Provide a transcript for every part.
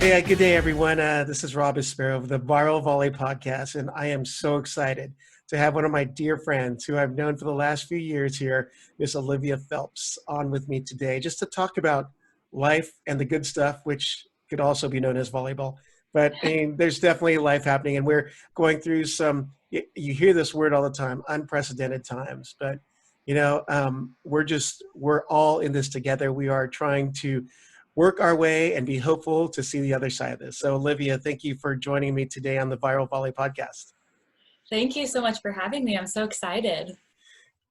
Hey, good day, everyone. This is Rob Espero of the Viral Volley Podcast, and I am so excited to have one of my dear friends who I've known for the last few years here, Miss Olivia Phelps, on with me today just to talk about life and the good stuff, which could also be known as volleyball. But I mean, there's definitely life happening, and we're going through some, you hear this word all the time, unprecedented times. But, we're all in this together. We are trying to work our way and be hopeful to see the other side of this. So Olivia, thank you for joining me today on the Viral Volley Podcast. Thank you so much for having me. I'm so excited.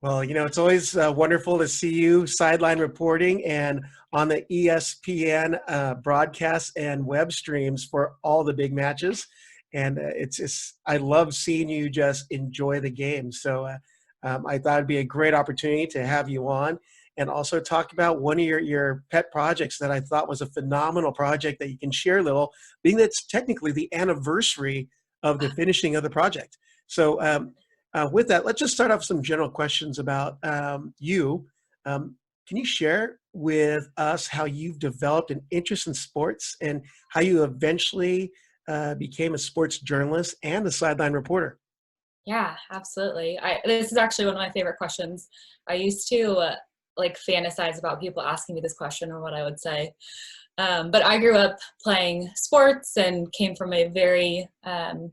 Well, it's always wonderful to see you sideline reporting and on the ESPN broadcasts and web streams for all the big matches. And I love seeing you just enjoy the game. So I thought it'd be a great opportunity to have you on and also talk about one of your pet projects that I thought was a phenomenal project that you can share a little, being that's technically the anniversary of the finishing of the project. So with that, let's just start off with some general questions about you. Can you share with us how you've developed an interest in sports and how you eventually became a sports journalist and a sideline reporter? Yeah, absolutely. This is actually one of my favorite questions. I used to fantasize about people asking me this question or what I would say. But I grew up playing sports and came from a very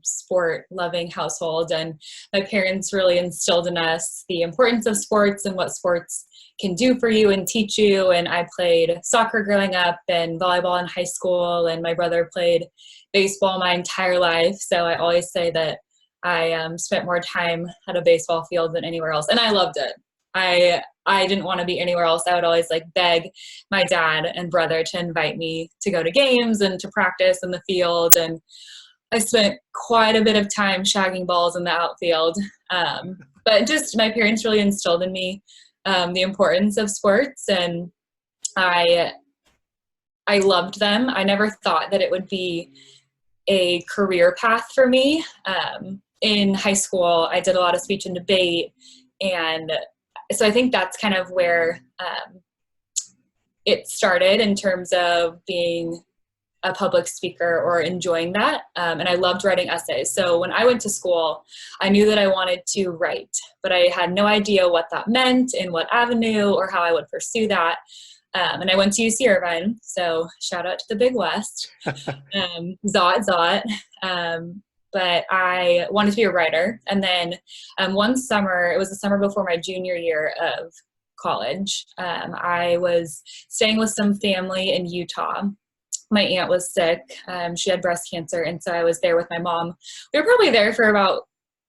sport-loving household. And my parents really instilled in us the importance of sports and what sports can do for you and teach you. And I played soccer growing up and volleyball in high school. And my brother played baseball my entire life. So I always say that I spent more time at a baseball field than anywhere else. And I loved it. I didn't want to be anywhere else. I would always beg my dad and brother to invite me to go to games and to practice in the field. And I spent quite a bit of time shagging balls in the outfield. But just my parents really instilled in me the importance of sports, and I loved them. I never thought that it would be a career path for me. In high school, I did a lot of speech and debate, and so I think that's kind of where it started in terms of being a public speaker or enjoying that. And I loved writing essays. So when I went to school, I knew that I wanted to write, but I had no idea what that meant, in what avenue, or how I would pursue that. And I went to UC Irvine, so shout out to the Big West. Zot. But I wanted to be a writer. And then one summer, it was the summer before my junior year of college, I was staying with some family in Utah. My aunt was sick. She had breast cancer. And so I was there with my mom. We were probably there for about,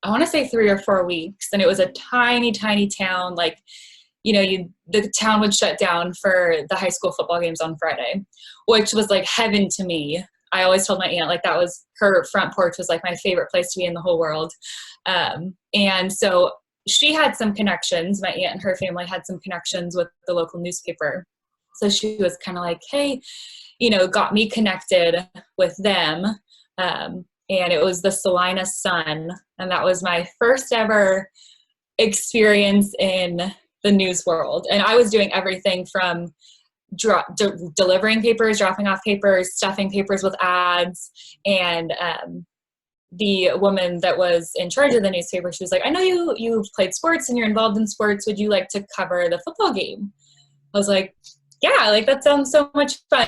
I want to say 3 or 4 weeks. And it was a tiny, tiny town. The town would shut down for the high school football games on Friday, which was like heaven to me. I always told my aunt, that was her front porch was my favorite place to be in the whole world. And so she had some connections. My aunt and her family had some connections with the local newspaper. So she was kind of like, hey, got me connected with them. And it was the Salina Sun. And that was my first ever experience in the news world. And I was doing everything from delivering papers, dropping off papers, stuffing papers with ads. And the woman that was in charge of the newspaper, she was like, I know you've played sports and you're involved in sports. Would you like to cover the football game? I was like, yeah, that sounds so much fun.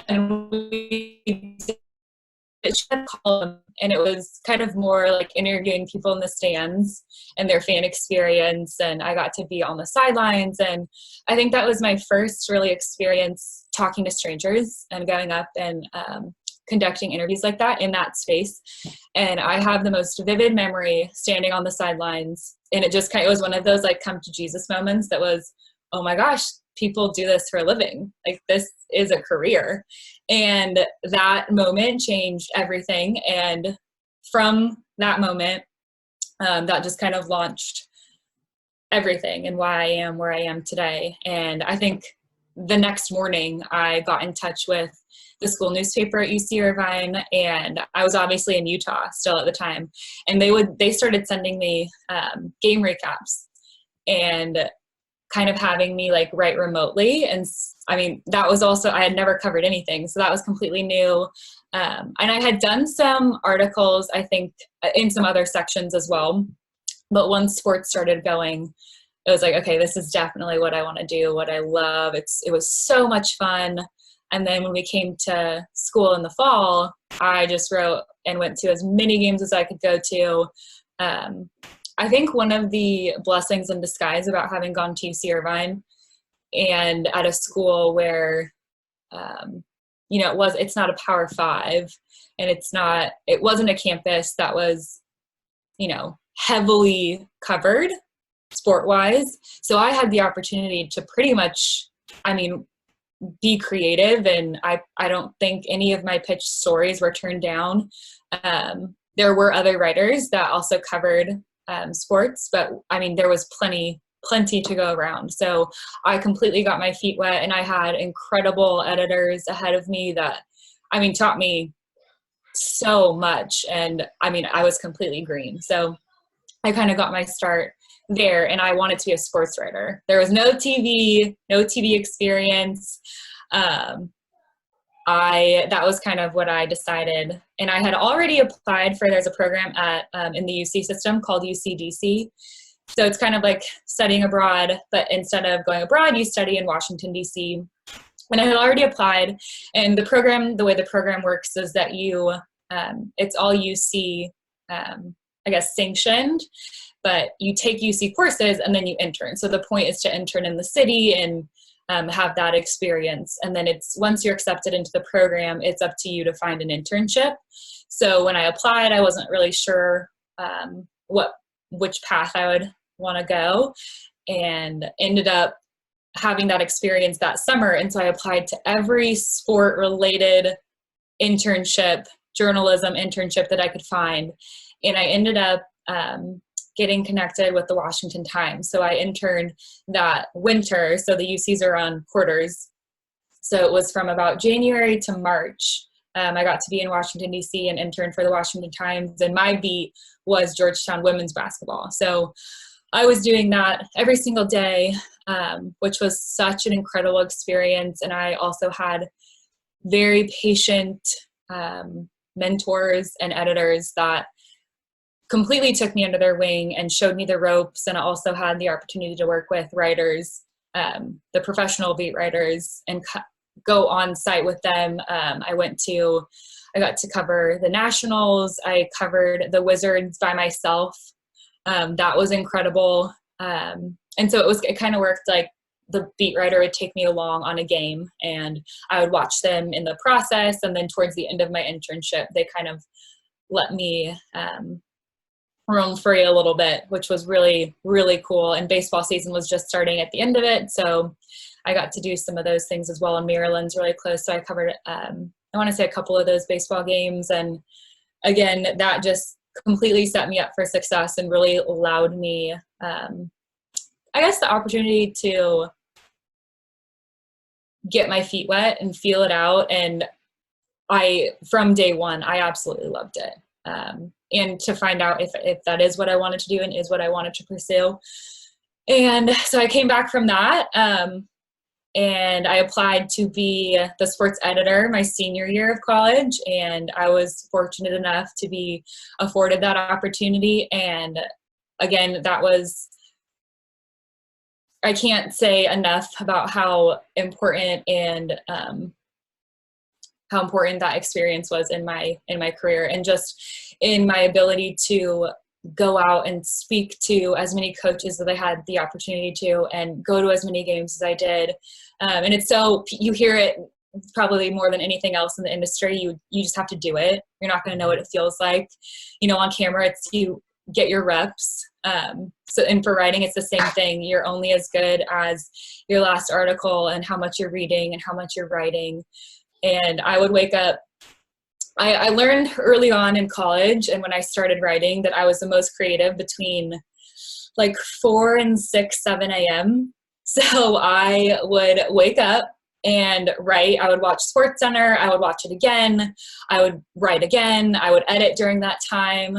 And it was kind of more like interviewing people in the stands and their fan experience. And I got to be on the sidelines. And I think that was my first really experience talking to strangers and going up and conducting interviews like that in that space. And I have the most vivid memory standing on the sidelines. And it was one of those come to Jesus moments that was, oh my gosh, people do this for a living. This is a career. And that moment changed everything. And from that moment, that just kind of launched everything and why I am where I am today. And I think the next morning I got in touch with the school newspaper at UC Irvine, and I was obviously in Utah still at the time. And they started sending me game recaps. And kind of having me like write remotely. And I mean, that was also, I had never covered anything. So that was completely new. And I had done some articles, I think, in some other sections as well. But once sports started going, it was like, okay, this is definitely what I want to do, what I love. It was so much fun. And then when we came to school in the fall, I just wrote and went to as many games as I could go to. I think one of the blessings in disguise about having gone to UC Irvine and at a school where, you know, it's not a Power 5, and it wasn't a campus that was, you know, heavily covered sport-wise. So I had the opportunity to pretty much, I mean, be creative, and I don't think any of my pitch stories were turned down. There were other writers that also covered sports, but I mean, there was plenty to go around. So I completely got my feet wet, and I had incredible editors ahead of me that, I mean, taught me so much. And I mean, I was completely green. So I kind of got my start there, and I wanted to be a sports writer. There was no TV experience. That was kind of what I decided. And I had already applied for, there's a program in the UC system called UCDC. So it's kind of like studying abroad, but instead of going abroad, you study in Washington, D.C. And I had already applied. And the way the program works is that it's all UC, I guess, sanctioned, but you take UC courses and then you intern. So the point is to intern in the city and have that experience. And then once you're accepted into the program, it's up to you to find an internship. So when I applied, I wasn't really sure which path I would want to go, and ended up having that experience that summer. And so I applied to every sport related internship, journalism internship that I could find. And I ended up getting connected with the Washington Times. So I interned that winter. So the UCs are on quarters. So it was from about January to March. I got to be in Washington, D.C. and intern for the Washington Times. And my beat was Georgetown women's basketball. So I was doing that every single day, which was such an incredible experience. And I also had very patient mentors and editors that completely took me under their wing and showed me the ropes. And I also had the opportunity to work with writers, the professional beat writers, and go on site with them. I got to cover the Nationals. I covered the Wizards by myself. That was incredible. And so it kind of worked like the beat writer would take me along on a game, and I would watch them in the process. And then towards the end of my internship, they kind of let me roam free a little bit, which was really, really cool. And baseball season was just starting at the end of it. So I got to do some of those things as well. And Maryland's really close. So I covered, I want to say, a couple of those baseball games. And again, that just completely set me up for success and really allowed me, I guess, the opportunity to get my feet wet and feel it out. And from day one, I absolutely loved it. And to find out if that is what I wanted to do and is what I wanted to pursue. And so I came back from that, and I applied to be the sports editor my senior year of college. And I was fortunate enough to be afforded that opportunity. And again, I can't say enough about how important that experience was in my career, and just in my ability to go out and speak to as many coaches that I had the opportunity to, and go to as many games as I did. And it's so, you hear it probably more than anything else in the industry. You just have to do it. You're not going to know what it feels like. You know, on camera, it's you get your reps. And for writing, it's the same thing. You're only as good as your last article and how much you're reading and how much you're writing. And I would wake up. I learned early on in college, and when I started writing, that I was the most creative between like 4 and 6, 7 a.m. So I would wake up and write. I would watch SportsCenter. I would watch it again. I would write again. I would edit during that time.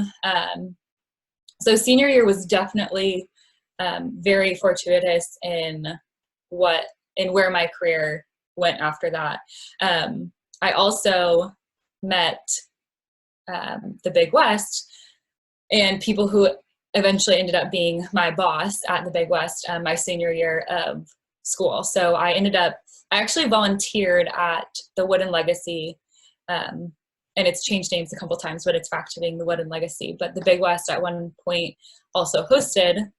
So senior year was definitely very fortuitous in where my career went after that. I also met the Big West and people who eventually ended up being my boss at the Big West my senior year of school. So I actually volunteered at the Wooden Legacy, and it's changed names a couple times, but it's back to being the Wooden Legacy. But the Big West at one point also hosted,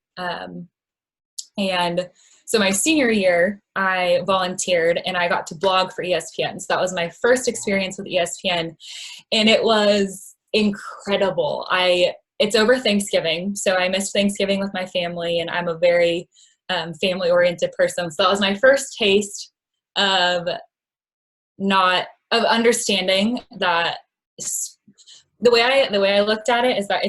and so my senior year, I volunteered and I got to blog for ESPN. So that was my first experience with ESPN, and it was incredible. It's over Thanksgiving, so I missed Thanksgiving with my family, and I'm a very family-oriented person. So that was my first taste of understanding that the way I looked at it is that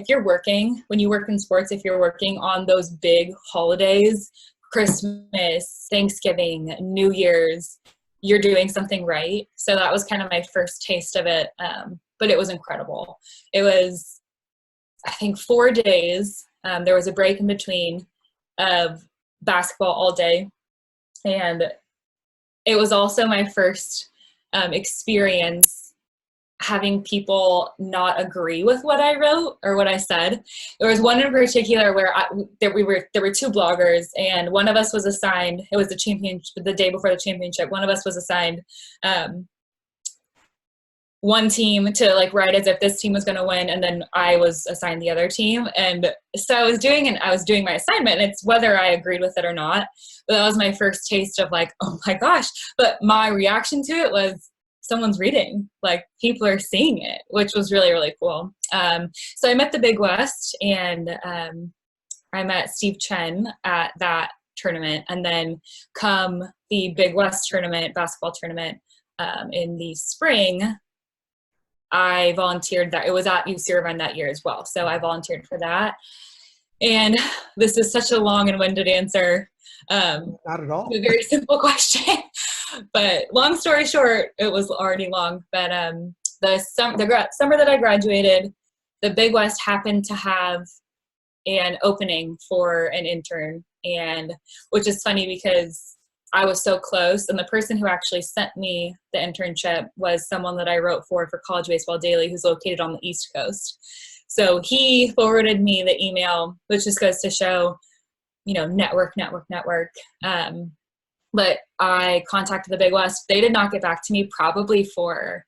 when you work in sports, if you're working on those big holidays, Christmas, Thanksgiving, New Year's, you're doing something right. So that was kind of my first taste of it. But it was incredible. It was, I think, 4 days. There was a break in between of basketball all day. And it was also my first experience having people not agree with what I wrote or what I said. There was one in particular where there were two bloggers, and one of us was assigned, it was the day before the championship, one of us was assigned one team to like write as if this team was going to win, and then I was assigned the other team. And so I was doing my assignment, and it's whether I agreed with it or not. But that was my first taste of like, oh my gosh. But my reaction to it was, someone's reading, like people are seeing it, which was really, really cool. So I met the Big West, and I met Steve Chen at that tournament. And then come the Big West tournament, basketball tournament, in the spring, I volunteered that. It was at UC Irvine that year as well. So I volunteered for that. And this is such a long and winded answer. Not at all. A very simple question. But long story short, it was already long. But the summer that I graduated, the Big West happened to have an opening for an intern, and which is funny because I was so close, and the person who actually sent me the internship was someone that I wrote for College Baseball Daily, who's located on the East Coast. So he forwarded me the email, which just goes to show, network. But I contacted the Big West. They did not get back to me probably for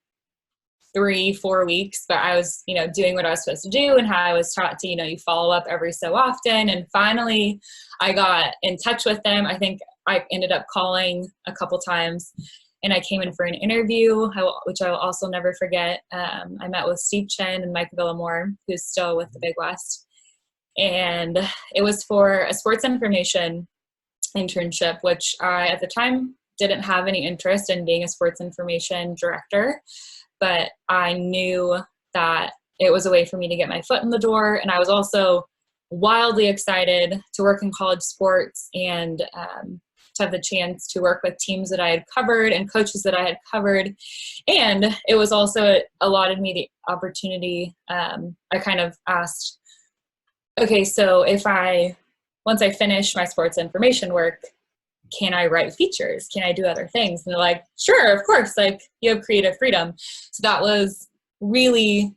3-4 weeks, but I was, doing what I was supposed to do and how I was taught to, you follow up every so often. And finally I got in touch with them. I think I ended up calling a couple times, and I came in for an interview, which I will also never forget. I met with Steve Chen and Mike Villamore, who's still with the Big West. And it was for a sports information internship, which I, at the time, didn't have any interest in being a sports information director, but I knew that it was a way for me to get my foot in the door. And I was also wildly excited to work in college sports and to have the chance to work with teams that I had covered and coaches that I had covered. And it was also allotted me the opportunity. I kind of asked, okay, so once I finish my sports information work, can I write features? Can I do other things? And they're like, sure, of course, like you have creative freedom. So that was really,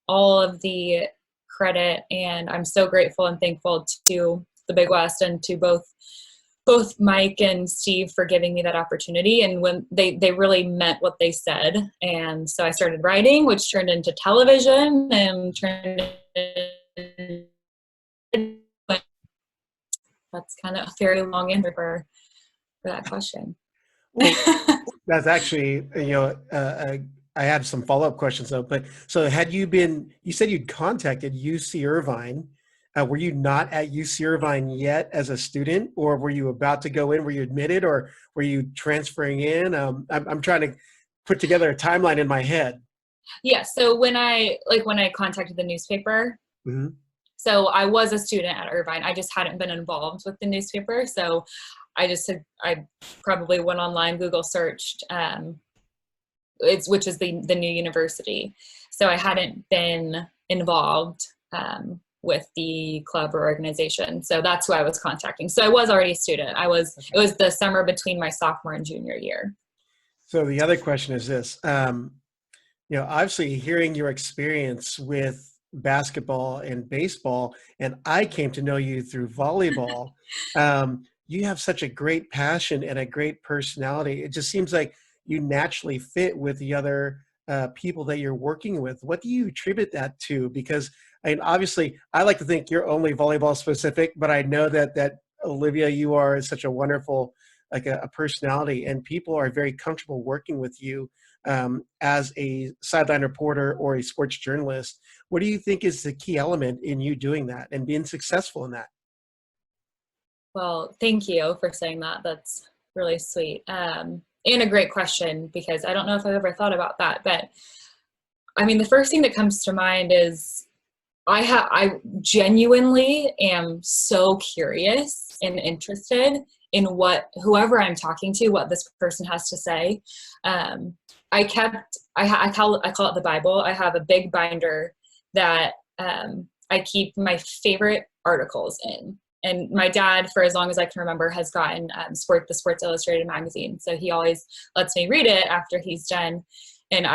all of the credit, and I'm so grateful and thankful to the Big West and to both Mike and Steve for giving me that opportunity. And when they really meant what they said. And so I started writing, which turned into television and turned into, that's kind of a very long answer for that question. Well, that's actually, I had some follow-up questions though, but so you said you'd contacted UC Irvine. Were you not at UC Irvine yet as a student, or were you about to go in? Were you admitted, or were you transferring in? I'm trying to put together a timeline in my head. Yeah. So when I contacted the newspaper, mm-hmm. So I was a student at Irvine. I just hadn't been involved with the newspaper. So I probably went online, Google searched, which is the new university. So I hadn't been involved with the club or organization. So that's who I was contacting. So I was already a student. It was the summer between my sophomore and junior year. So the other question is this, obviously hearing your experience with basketball and baseball, and I came to know you through volleyball. You have such a great passion and a great personality. It just seems like you naturally fit with the other people that you're working with. What do you attribute that to? Because obviously I like to think you're only volleyball specific, but I know that Olivia, you are such a wonderful, like a personality, and people are very comfortable working with you as a sideline reporter or a sports journalist. What do you think is the key element in you doing that and being successful in that? Well, thank you for saying that. That's really sweet. And a great question, because I don't know if I've ever thought about that. But I mean, the first thing that comes to mind is I genuinely am so curious and interested in what whoever I'm talking to, what this person has to say. I call it the Bible. I have a big binder that I keep my favorite articles in. And my dad, for as long as I can remember, has gotten the Sports Illustrated magazine. So he always lets me read it after he's done. And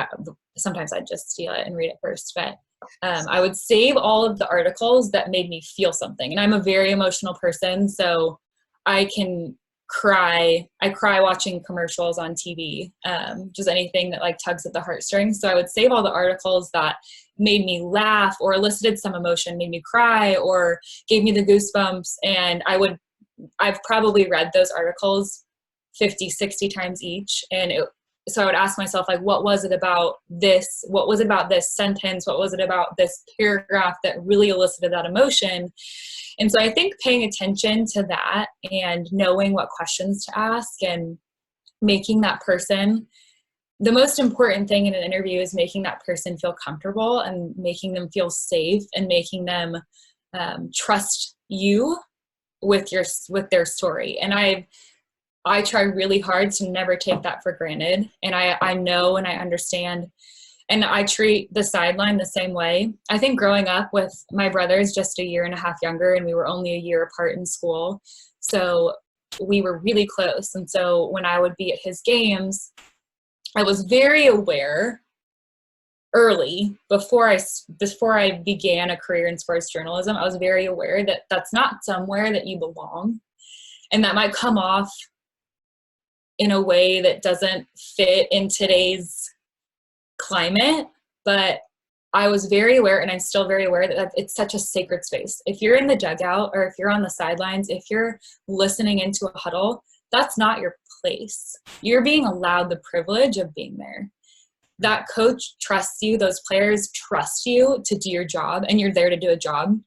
sometimes I just steal it and read it first. But I would save all of the articles that made me feel something. And I'm a very emotional person, so I can cry. I cry watching commercials on TV, just anything that like tugs at the heartstrings. So I would save all the articles that made me laugh or elicited some emotion, made me cry or gave me the goosebumps. And I've probably read those articles 50, 60 times each. And so I would ask myself, like, what was it about this? What was it about this sentence? What was it about this paragraph that really elicited that emotion? And so I think paying attention to that and knowing what questions to ask and making that person, the most important thing in an interview is making that person feel comfortable and making them feel safe and making them trust you with their story. And I try really hard to never take that for granted. And I know and I understand. And I treat the sideline the same way. I think growing up with my brothers just a year and a half younger, and we were only a year apart in school, so we were really close. And so when I would be at his games, I was very aware early, before I began a career in sports journalism, I was very aware that that's not somewhere that you belong. And that might come off in a way that doesn't fit in today's climate, but I was very aware, and I'm still very aware, that it's such a sacred space. If you're in the dugout or if you're on the sidelines, if you're listening into a huddle, that's not your place. You're being allowed the privilege of being there. That coach trusts you, those players trust you to do your job, and you're there to do a job.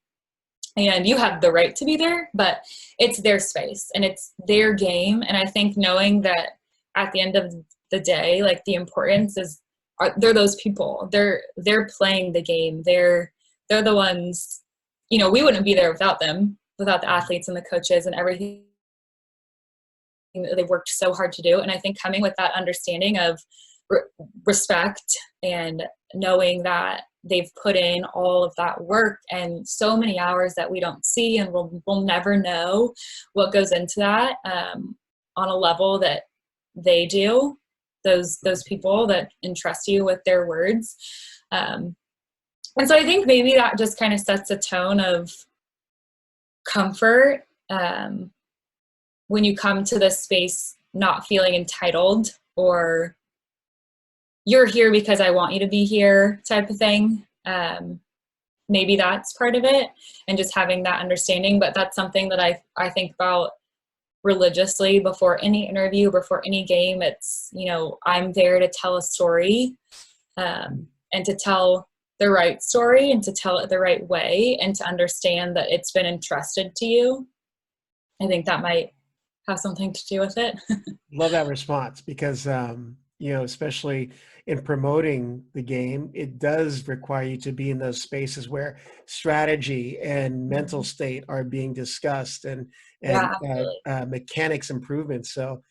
And you have the right to be there, but it's their space and it's their game. And I think knowing that at the end of the day, like, the importance is, they're those people. They're playing the game. They're the ones, we wouldn't be there without them, without the athletes and the coaches and everything that they've worked so hard to do. And I think coming with that understanding of respect and knowing that they've put in all of that work and so many hours that we don't see, and we'll never know what goes into that on a level that they do, those people that entrust you with their words. And so I think maybe that just kind of sets a tone of comfort when you come to this space not feeling entitled or you're here because I want you to be here type of thing. Maybe that's part of it, and just having that understanding. But that's something that I think about religiously before any interview, before any game. It's, I'm there to tell a story and to tell the right story and to tell it the right way and to understand that it's been entrusted to you. I think that might have something to do with it. Love that response, because especially in promoting the game, it does require you to be in those spaces where strategy and mental state are being discussed and mechanics improvements. So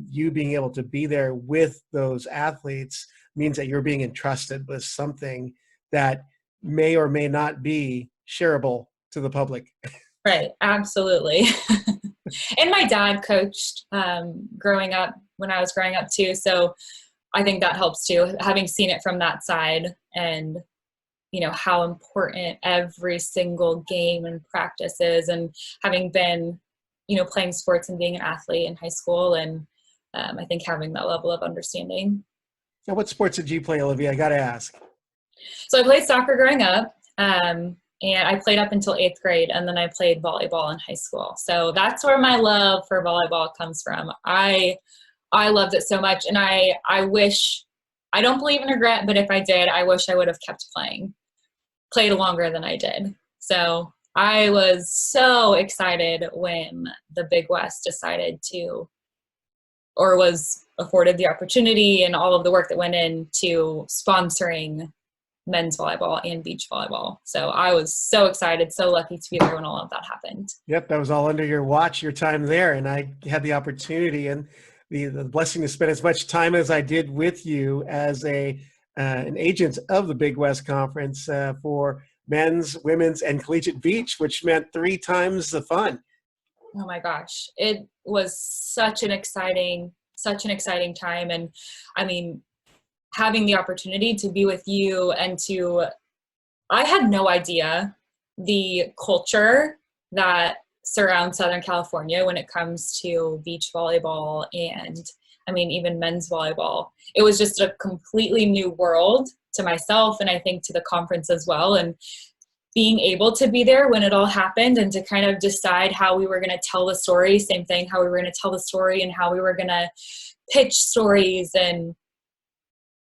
you being able to be there with those athletes means that you're being entrusted with something that may or may not be shareable to the public. Right. Absolutely. And my dad coached growing up when I was growing up too. So I think that helps too, having seen it from that side and, how important every single game and practice is, and having been, playing sports and being an athlete in high school. And I think having that level of understanding. Now, what sports did you play, Olivia? I got to ask. So I played soccer growing up. And I played up until 8th grade, and then I played volleyball in high school. So that's where my love for volleyball comes from. I loved it so much, and I wish, I don't believe in regret, but if I did, I wish I would have kept played longer than I did. So I was so excited when the Big West decided to, or was afforded the opportunity and all of the work that went into sponsoring men's volleyball and beach volleyball. So I was so excited, so lucky to be there when all of that happened. Yep, that was all under your watch, your time there. And I had the opportunity and the blessing to spend as much time as I did with you as an agent of the Big West Conference for men's, women's, and collegiate beach, which meant 3 times the fun. Oh my gosh. It was such an exciting time. And I mean, having the opportunity to be with you and I had no idea the culture that surrounds Southern California when it comes to beach volleyball and, I mean, even men's volleyball. It was just a completely new world to myself, and I think to the conference as well. And being able to be there when it all happened and to kind of decide how we were going to tell the story, same thing, how we were going to tell the story and how we were going to pitch stories. And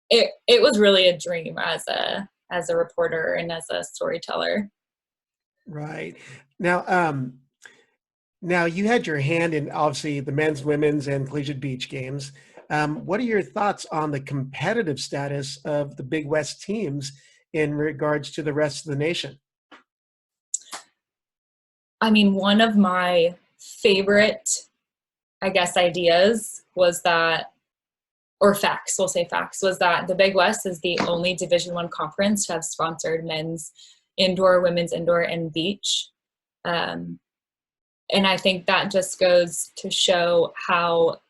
it was really a dream as a reporter and as a storyteller. Right. Now you had your hand in obviously the men's, women's, and collegiate beach games. What are your thoughts on the competitive status of the Big West teams in regards to the rest of the nation? I mean, one of my favorite, I guess, ideas was that, or facts, we'll say facts, was that the Big West is the only Division I conference to have sponsored men's indoor, women's indoor, and beach. And I think that just goes to show how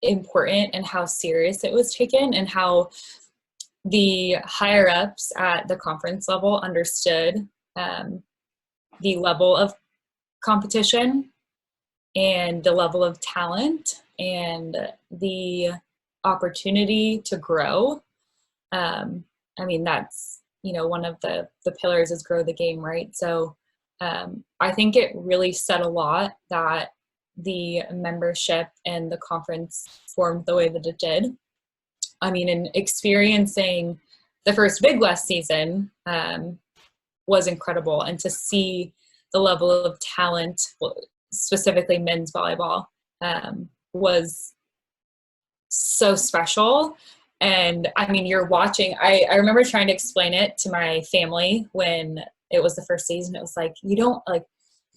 important and how serious it was taken, and how the higher ups at the conference level understood the level of competition and the level of talent and the opportunity to grow. I mean, that's, one of the pillars is grow the game, right? So I think it really said a lot that the membership and the conference formed the way that it did. I mean, in experiencing the first Big West season was incredible, and to see the level of talent, specifically men's volleyball, was so special. And I mean, you're watching, I remember trying to explain it to my family when it was the first season. It was like, you don't like,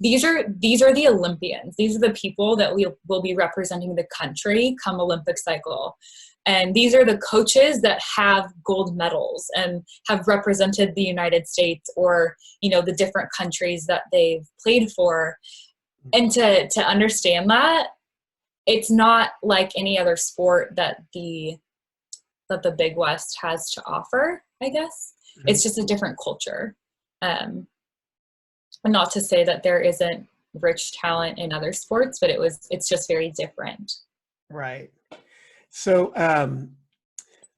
these are the Olympians. These are the people that we will be representing the country come Olympic cycle. And these are the coaches that have gold medals and have represented the United States or, the different countries that they've played for. And to understand that it's not like any other sport that the Big West has to offer, I guess. Mm-hmm. It's just a different culture. And not to say that there isn't rich talent in other sports, but it's just very different. Right. So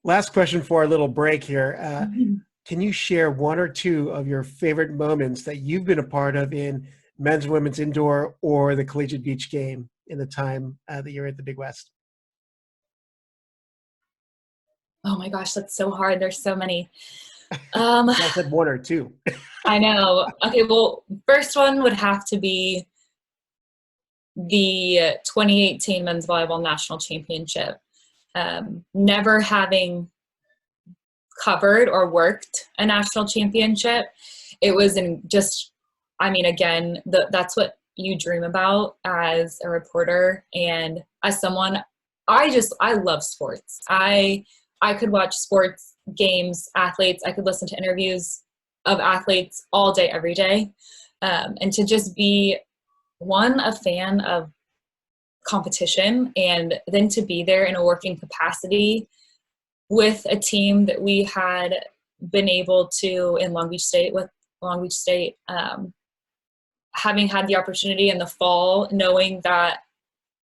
last question for our little break here. Can you share one or two of your favorite moments that you've been a part of in men's, women's indoor or the collegiate beach game in the time that you're at the Big West? Oh my gosh, that's so hard. There's so many. I said one or two. I know. Okay, well, first one would have to be the 2018 Men's Volleyball National Championship. Never having covered or worked a national championship, it was again, that's what you dream about as a reporter and as someone. I love sports. I could watch sports games, athletes. I could listen to interviews of athletes all day, every day. And to just be, one, a fan of competition, and then to be there in a working capacity with a team that we had been able to in Long Beach State, having had the opportunity in the fall, knowing that,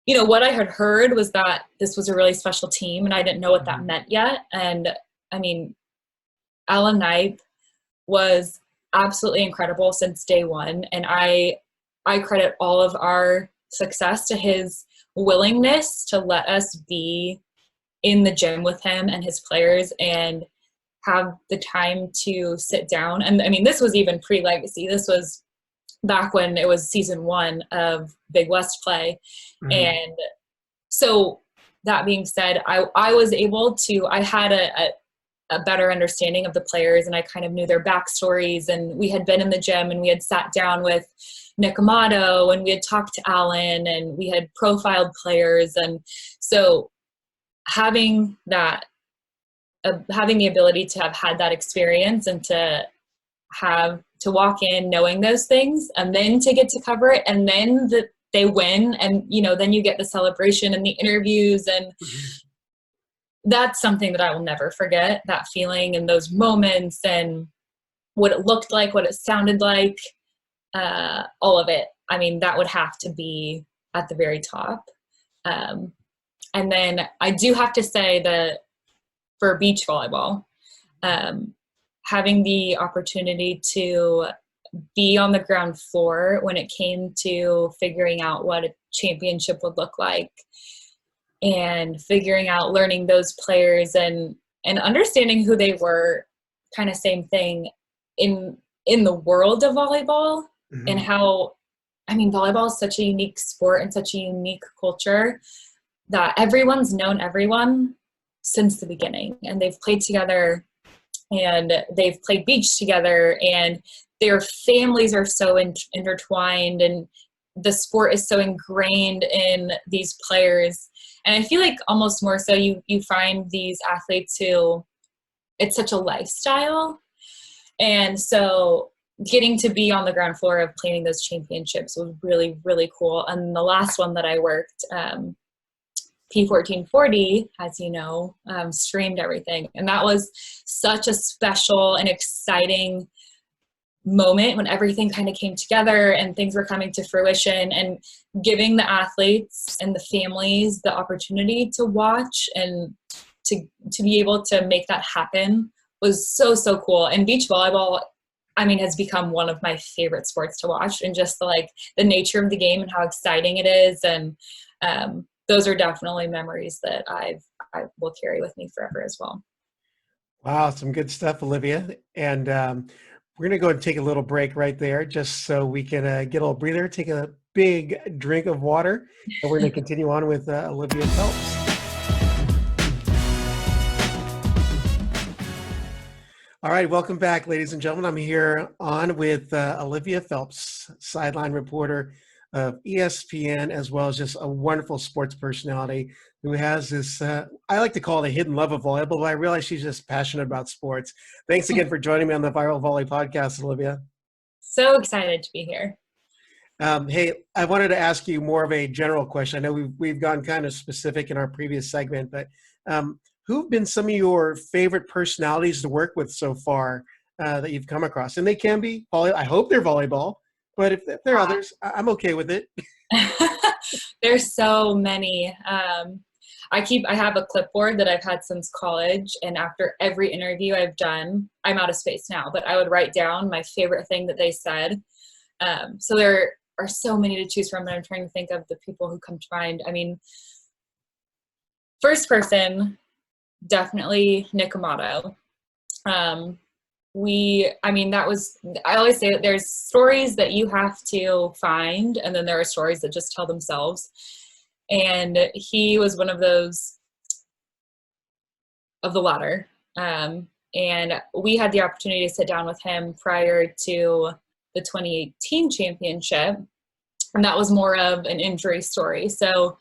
what I had heard was that this was a really special team, and I didn't know what that meant yet. And I mean, Alan Knipe was absolutely incredible since day one, and I credit all of our success to his willingness to let us be in the gym with him and his players and have the time to sit down. And I mean, this was even pre-Legacy. This was back when it was season 1 of Big West play. And so that being said, I was able to, I had a better understanding of the players, and I kind of knew their backstories, and we had been in the gym and we had sat down with Nick Amato and we had talked to Alan and we had profiled players. And so having that, having the ability to have had that experience and to walk in knowing those things, and then to get to cover it, and then they win, and then you get the celebration and the interviews, and that's something that I will never forget, that feeling and those moments and what it looked like, what it sounded like, all of it. I mean, that would have to be at the very top. And then I do have to say that for beach volleyball, having the opportunity to be on the ground floor when it came to figuring out what a championship would look like, and figuring out, learning those players and understanding who they were, kind of same thing in the world of volleyball, and how, I mean, volleyball is such a unique sport and such a unique culture that everyone's known everyone since the beginning, and they've played together and they've played beach together, and their families are so intertwined, and the sport is so ingrained in these players. And I feel like almost more so you find these athletes who, it's such a lifestyle. And so getting to be on the ground floor of playing those championships was really, really cool. And the last one that I worked, P1440, as you know, streamed everything. And that was such a special and exciting moment when everything kind of came together and things were coming to fruition, and giving the athletes and the families the opportunity to watch and to be able to make that happen was so, so cool. And beach volleyball, I mean, has become one of my favorite sports to watch, and just the nature of the game and how exciting it is. And those are definitely memories that I will carry with me forever as well. Wow, some good stuff, Olivia. And we're going to go and take a little break right there, just so we can get a little breather, take a big drink of water, and we're going to continue on with Olivia Phelps. All right, welcome back, ladies and gentlemen. I'm here on with Olivia Phelps, sideline reporter of ESPN, as well as just a wonderful sports personality who has this, I like to call it a hidden love of volleyball, but I realize she's just passionate about sports. Thanks again for joining me on the Viral Volley Podcast, Olivia. So excited to be here. Hey, I wanted to ask you more of a general question. I know we've gone kind of specific in our previous segment, but who've been some of your favorite personalities to work with so far that you've come across? And they can be I hope they're volleyball, but if there are others, I'm okay with it. There's so many. I have a clipboard that I've had since college, and after every interview I've done, I'm out of space now, but I would write down my favorite thing that they said. So there are so many to choose from that I'm trying to think of the people who come to mind. I mean, first person, definitely Nick Amato. I always say that there's stories that you have to find, and then there are stories that just tell themselves. And he was one of those, of the latter. And we had the opportunity to sit down with him prior to the 2018 championship. And that was more of an injury story. So,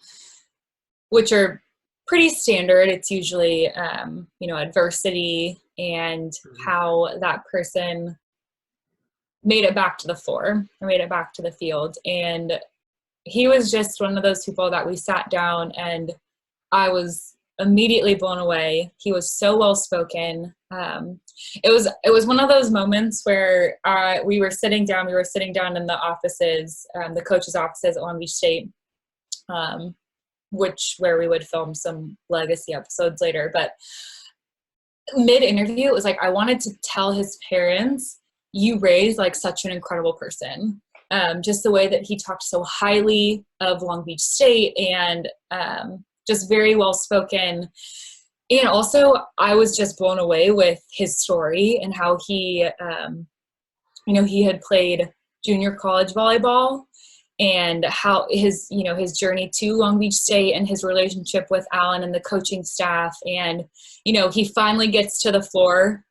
which are pretty standard. It's usually, adversity and how that person made it back to the floor, or made it back to the field. And he was just one of those people that we sat down and I was immediately blown away. He was so well spoken. It was one of those moments where we were sitting down in the offices, the coaches' offices at Long Beach State, where we would film some legacy episodes later. But mid-interview, it was like I wanted to tell his parents, you raised like such an incredible person. Just the way that he talked so highly of Long Beach State and just very well spoken. And also I was just blown away with his story and how he, he had played junior college volleyball and how his journey to Long Beach State and his relationship with Alan and the coaching staff. And, he finally gets to the floor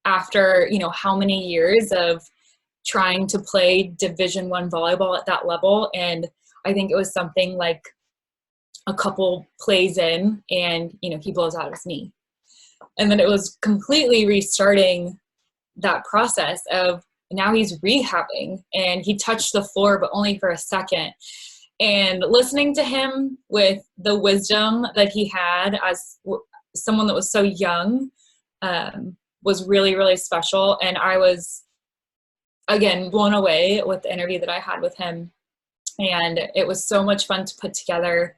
after, how many years of trying to play Division I volleyball at that level. And I think it was something like a couple plays in and, he blows out his knee. And then it was completely restarting that process of now he's rehabbing and he touched the floor, but only for a second. And listening to him with the wisdom that he had as someone that was so young was really, really special. And I was, again, blown away with the interview that I had with him. And it was so much fun to put together.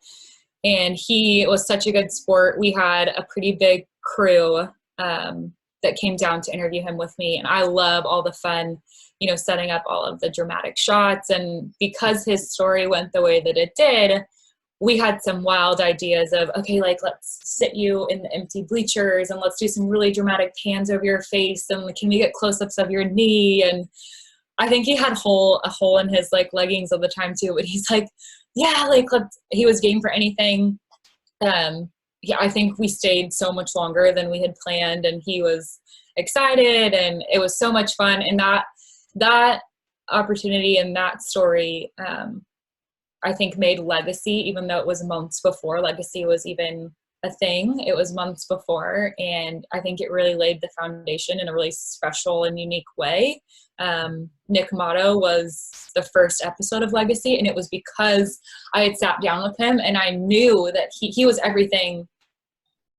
And he was such a good sport. We had a pretty big crew that came down to interview him with me. And I love all the fun, setting up all of the dramatic shots. And because his story went the way that it did, we had some wild ideas of, okay, like let's sit you in the empty bleachers and let's do some really dramatic pans over your face. And can we get close-ups of your knee? And I think he had a hole in his like leggings all the time too, but he's like, yeah, like he was game for anything. I think we stayed so much longer than we had planned and he was excited and it was so much fun. And that opportunity and that story, I think made legacy, even though it was months before legacy was even a thing. It was months before. And I think it really laid the foundation in a really special and unique way. Nick Motto was the first episode of Legacy, and it was because I had sat down with him and I knew that he was everything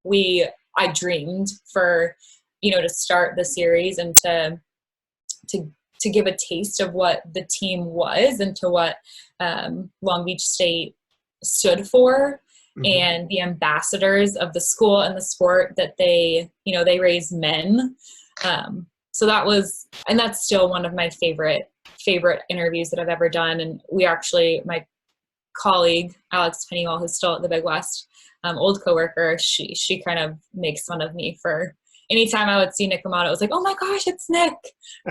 I dreamed for, to start the series and to give a taste of what the team was and to what Long Beach State stood for. Mm-hmm. And the ambassadors of the school and the sport that they raise men. So that's still one of my favorite interviews that I've ever done. And we actually, my colleague, Alex Pennywell, who's still at the Big West, old coworker, she kind of makes fun of me for anytime I would see Nick Amato, it was like, oh my gosh, it's Nick,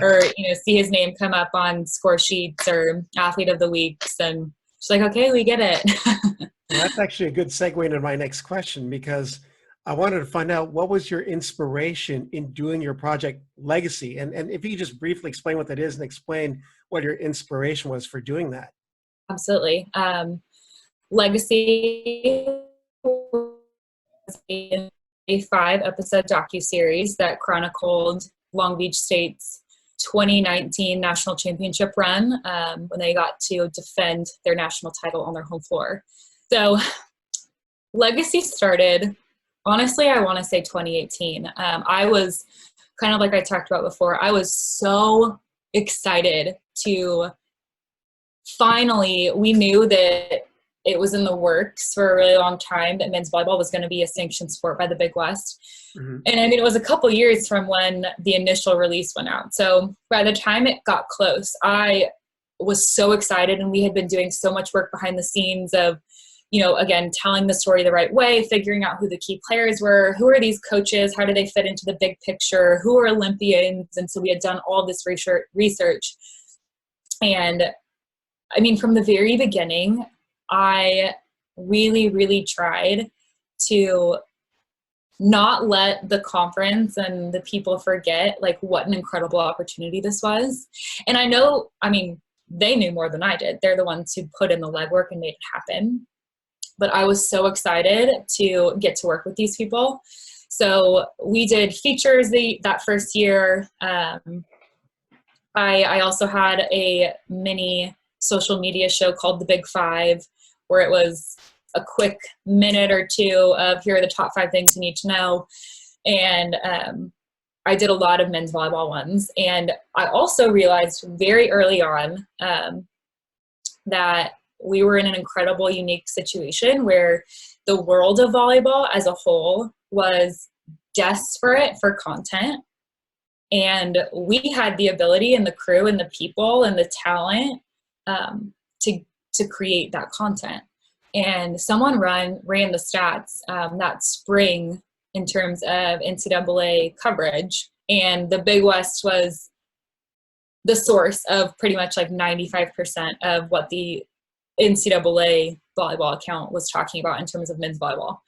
or, see his name come up on score sheets or athlete of the weeks. And she's like, okay, we get it. Well, that's actually a good segue into my next question, because I wanted to find out what was your inspiration in doing your project Legacy? And if you could just briefly explain what that is and explain what your inspiration was for doing that. Absolutely. Legacy was a 5-episode docu-series that chronicled Long Beach State's 2019 national championship run when they got to defend their national title on their home floor. So Legacy started, honestly, I want to say 2018. I was kind of like I talked about before, I was so excited to finally, we knew that it was in the works for a really long time that men's volleyball was going to be a sanctioned sport by the Big West. Mm-hmm. And I mean, it was a couple years from when the initial release went out. So by the time it got close, I was so excited, and we had been doing so much work behind the scenes of, again, telling the story the right way, figuring out who the key players were, who are these coaches, how do they fit into the big picture, who are Olympians. And so we had done all this research. And I mean, from the very beginning, I really, really tried to not let the conference and the people forget like what an incredible opportunity this was. And I know, I mean, they knew more than I did. They're the ones who put in the legwork and made it happen. But I was so excited to get to work with these people. So we did features that first year. I also had a mini social media show called The Big Five, where it was a quick minute or two of here are the top 5 things you need to know. And I did a lot of men's volleyball ones. And I also realized very early on that we were in an incredible, unique situation where the world of volleyball as a whole was desperate for content. And we had the ability and the crew and the people and the talent to create that content. And someone ran the stats that spring in terms of NCAA coverage. And the Big West was the source of pretty much like 95% of what the NCAA volleyball account was talking about in terms of men's volleyball.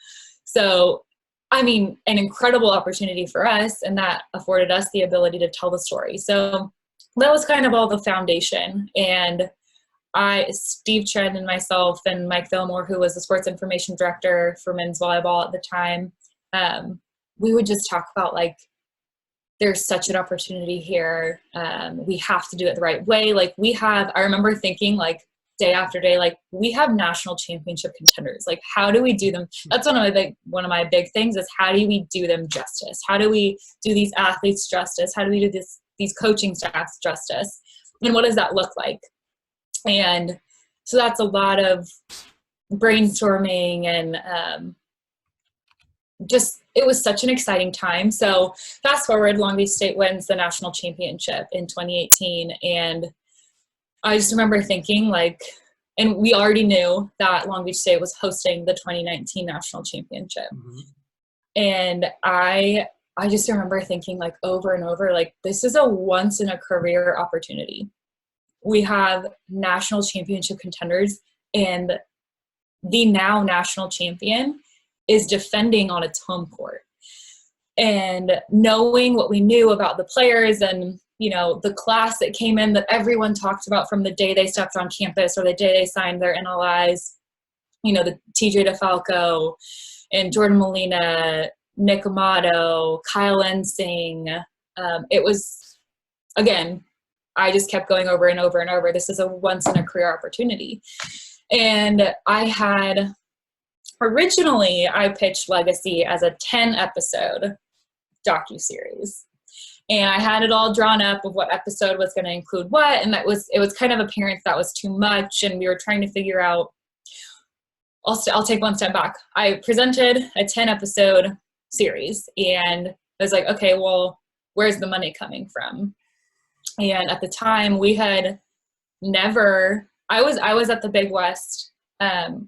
So, I mean, an incredible opportunity for us, and that afforded us the ability to tell the story. So that was kind of all the foundation. And Steve Chen and myself and Mike Fillmore, who was the sports information director for men's volleyball at the time, we would just talk about like, there's such an opportunity here. We have to do it the right way. Like I remember thinking like day after day, like we have national championship contenders. Like how do we do them? That's one of my big things is how do we do them justice? How do we do these athletes justice? How do we do these coaching staffs justice? And what does that look like? And so that's a lot of brainstorming and it was such an exciting time. So fast forward, Long Beach State wins the national championship in 2018. And I just remember thinking like, and we already knew that Long Beach State was hosting the 2019 national championship. Mm-hmm. And I just remember thinking like over and over, like this is a once in a career opportunity. We have national championship contenders and the now national champion is defending on its home court. And knowing what we knew about the players and, you know, the class that came in that everyone talked about from the day they stepped on campus or the day they signed their NLIs, you know, the TJ DeFalco and Jordan Molina, Nick Amato, Kyle Ensing. It was, again, I just kept going over and over and over. This is a once in a career opportunity. And originally I pitched Legacy as a 10-episode docu-series. And I had it all drawn up of what episode was going to include what. And it was kind of apparent that was too much. And we were trying to figure out, I'll take one step back. I presented a 10-episode series and I was like, okay, well, where's the money coming from? And at the time we had never, I was at the Big West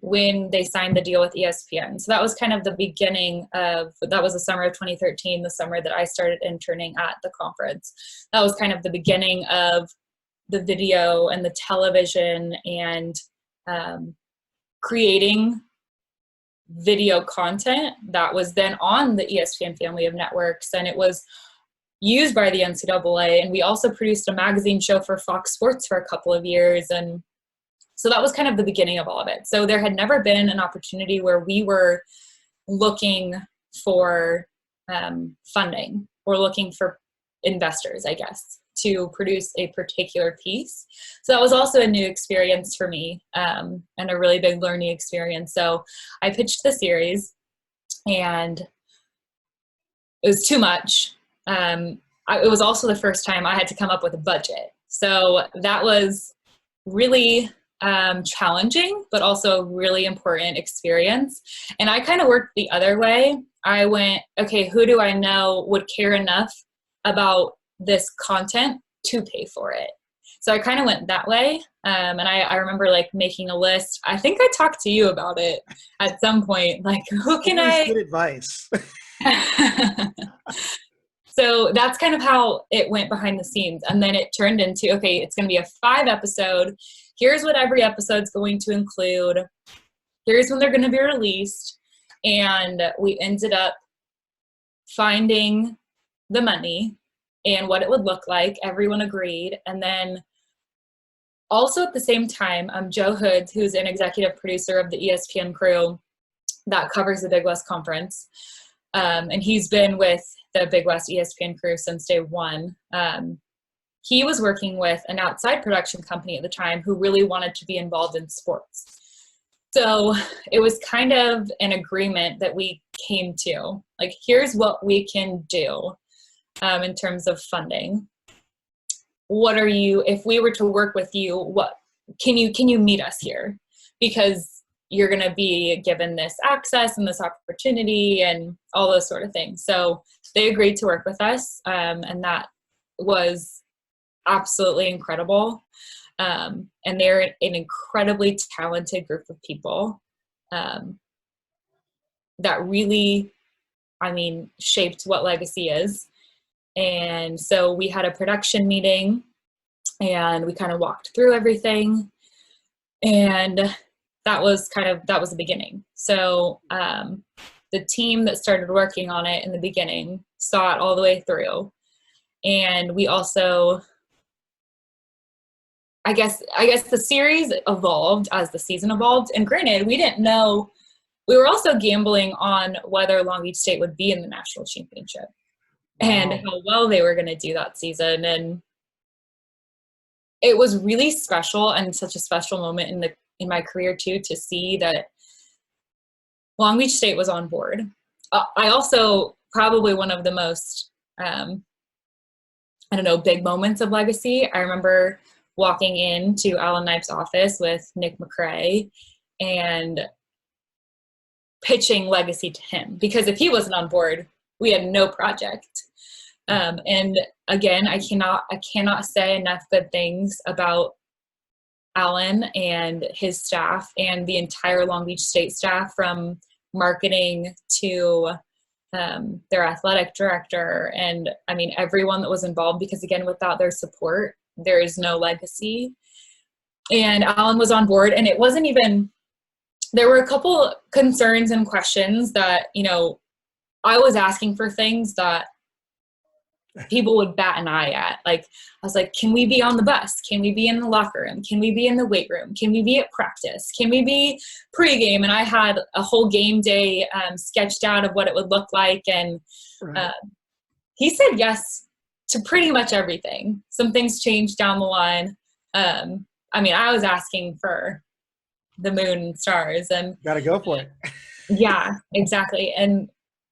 when they signed the deal with ESPN. So that was kind of the beginning that was the summer of 2013, the summer that I started interning at the conference. That was kind of the beginning of the video and the television and creating video content that was then on the ESPN family of networks. And it was used by the NCAA. And we also produced a magazine show for Fox Sports for a couple of years. And so that was kind of the beginning of all of it. So there had never been an opportunity where we were looking for funding or looking for investors, I guess, to produce a particular piece. So that was also a new experience for me and a really big learning experience. So I pitched the series and it was too much. It was also the first time I had to come up with a budget. So that was really challenging, but also a really important experience. And I kind of worked the other way. I went, okay, who do I know would care enough about this content to pay for it? So I kind of went that way. And I remember like making a list. I think I talked to you about it at some point. Like, who can I? Good advice. So that's kind of how it went behind the scenes. And then it turned into, okay, it's going to be a 5-episode. Here's what every episode's going to include. Here's when they're going to be released. And we ended up finding the money and what it would look like. Everyone agreed. And then also at the same time, Joe Hoods, who's an executive producer of the ESPN crew that covers the Big West Conference. And he's been with the Big West ESPN crew since day one. he was working with an outside production company at the time who really wanted to be involved in sports. So it was kind of an agreement that we came to, like, here's what we can do in terms of funding. What are you, if we were to work with you, what can you meet us here? Because you're going to be given this access and this opportunity and all those sort of things. So they agreed to work with us, and that was absolutely incredible. And they're an incredibly talented group of people that really, I mean, shaped what Legacy is. And so we had a production meeting and we kind of walked through everything, and that was the beginning. So the team that started working on it in the beginning saw it all the way through. And we also, I guess the series evolved as the season evolved. And granted, we didn't know, we were also gambling on whether Long Beach State would be in the national championship. Wow. And how well they were going to do that season. And it was really special, and such a special moment in my career too, to see that Long Beach State was on board. I also, probably one of the most, big moments of Legacy, I remember walking into Alan Knipe's office with Nick McRae and pitching Legacy to him, because if he wasn't on board, we had no project. And again, I cannot say enough good things about Alan and his staff and the entire Long Beach State staff, from marketing to their athletic director, and I mean everyone that was involved, because again, without their support, there is no Legacy. And Alan was on board, and it wasn't even, there were a couple concerns and questions that, I was asking for things that people would bat an eye at. Like, I was like, can we be on the bus? Can we be in the locker room? Can we be in the weight room? Can we be at practice? Can we be pregame? And I had a whole game day sketched out of what it would look like. And he said yes to pretty much everything. Some things changed down the line. I was asking for the moon and stars, and gotta go for it. Yeah, exactly. And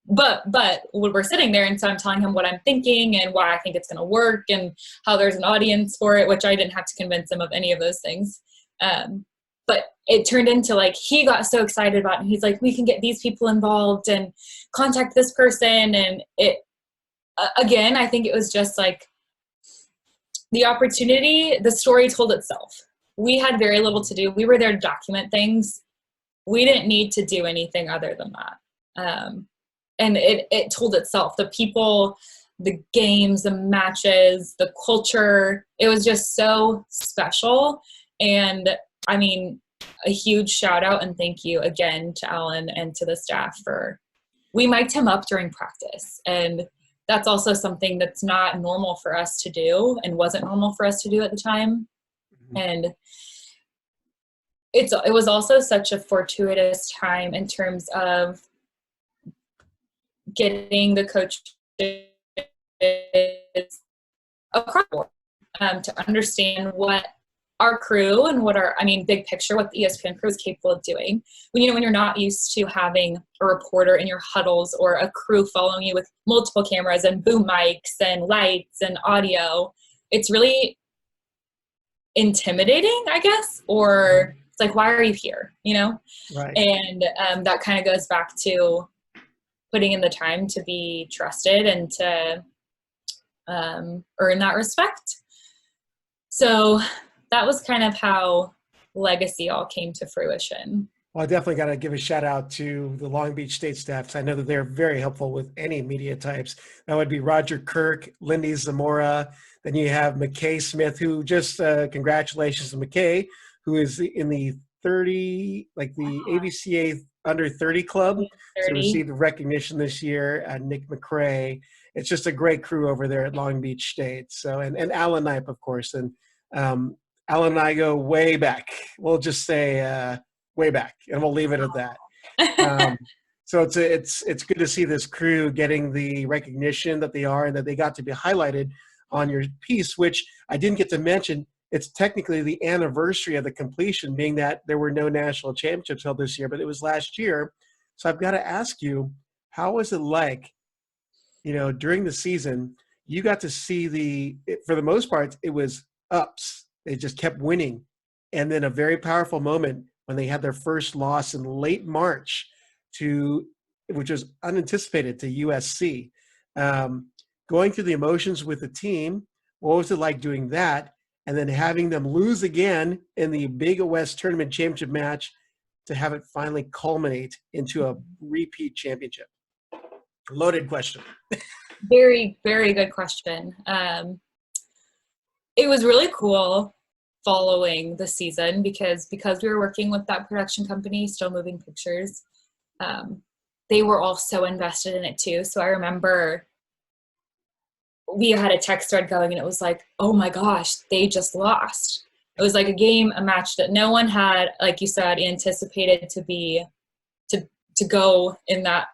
But when we're sitting there, and so I'm telling him what I'm thinking and why I think it's going to work and how there's an audience for it, which I didn't have to convince him of any of those things. But it turned into, like, he got so excited about it. And he's like, we can get these people involved and contact this person. And it, again, I think it was just like the opportunity, the story told itself. We had very little to do. We were there to document things. We didn't need to do anything other than that. And it told itself. The people, the games, the matches, the culture, it was just so special. And I mean, a huge shout out and thank you again to Alan and to the staff we mic'd him up during practice. And that's also something that's not normal for us to do, and wasn't normal for us to do at the time. Mm-hmm. And it was also such a fortuitous time in terms of getting the coaches across the board, to understand what our crew and big picture, what the ESPN crew is capable of doing. When you're not used to having a reporter in your huddles or a crew following you with multiple cameras and boom mics and lights and audio, it's really intimidating, I guess, or it's like, why are you here? Right. And that kind of goes back to putting in the time to be trusted and to earn that respect. So that was kind of how Legacy all came to fruition. Well, I definitely got to give a shout out to the Long Beach State staff, because I know that they're very helpful with any media types. That would be Roger Kirk, Lindy Zamora. Then you have McKay Smith, who just congratulations to McKay, who is in the the ABCA under 30 club. 30. So received recognition this year. Nick McRae. It's just a great crew over there at Long Beach State. So, and Alan Knipe, of course. And Alan and I go way back. We'll just say way back, and we'll leave it at that. So it's good to see this crew getting the recognition that they are, and that they got to be highlighted on your piece, which I didn't get to mention. It's technically the anniversary of the completion, being that there were no national championships held this year, but it was last year. So I've got to ask you, how was it like, during the season, you got to see for the most part, it was ups. They just kept winning. And then a very powerful moment when they had their first loss in late March which was unanticipated, to USC. Going through the emotions with the team, what was it like doing that? And then having them lose again in the Big West Tournament Championship match to have it finally culminate into a repeat championship? Loaded question. Very, very good question. It was really cool following the season because we were working with that production company, Still Moving Pictures. They were all so invested in it too. So I remember we had a text thread going and it was like, oh my gosh, they just lost. It was like a match that no one had, like you said, anticipated to go in that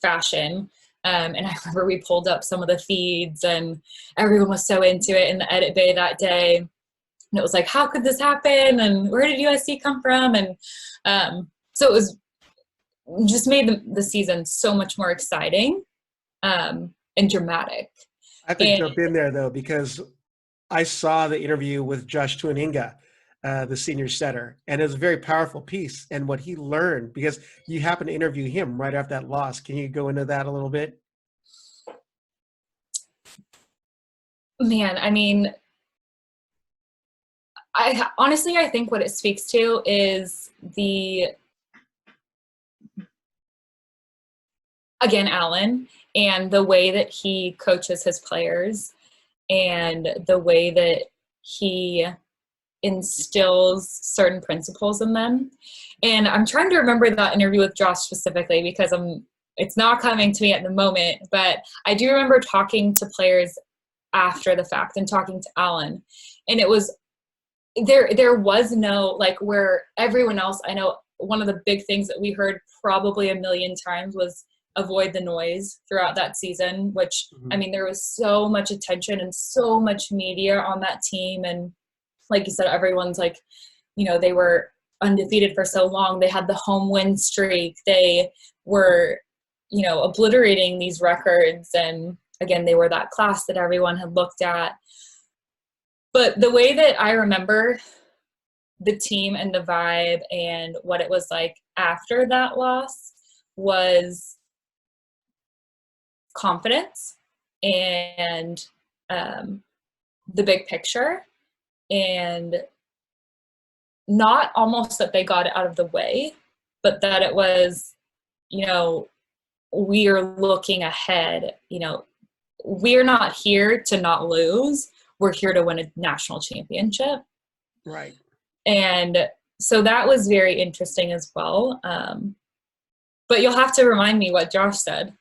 fashion. And I remember we pulled up some of the feeds and everyone was so into it in the edit bay that day. And it was like, how could this happen? And where did USC come from? And so it was just made the season so much more exciting and dramatic. I have to jump in there, though, because I saw the interview with Josh Tuaninga, the senior setter, and it was a very powerful piece. And what he learned, because you happened to interview him right after that loss. Can you go into that a little bit? Man, I mean, I honestly think what it speaks to is Alan, and the way that he coaches his players and the way that he instills certain principles in them. And I'm trying to remember that interview with Josh specifically because it's not coming to me at the moment, but I do remember talking to players after the fact and talking to Alan. And it was, there was no, like, where everyone else, I know one of the big things that we heard probably a million times was avoid the noise throughout that season, which, I mean, there was so much attention and so much media on that team. And like you said, everyone's like, they were undefeated for so long. They had the home win streak. They were, obliterating these records. And again, they were that class that everyone had looked at. But the way that I remember the team and the vibe and what it was like after that loss was confidence and the big picture, and not almost that they got it out of the way, but that it was, we are looking ahead. We're not here to not lose. We're here to win a national championship. Right. And so that was very interesting as well. But you'll have to remind me what Josh said.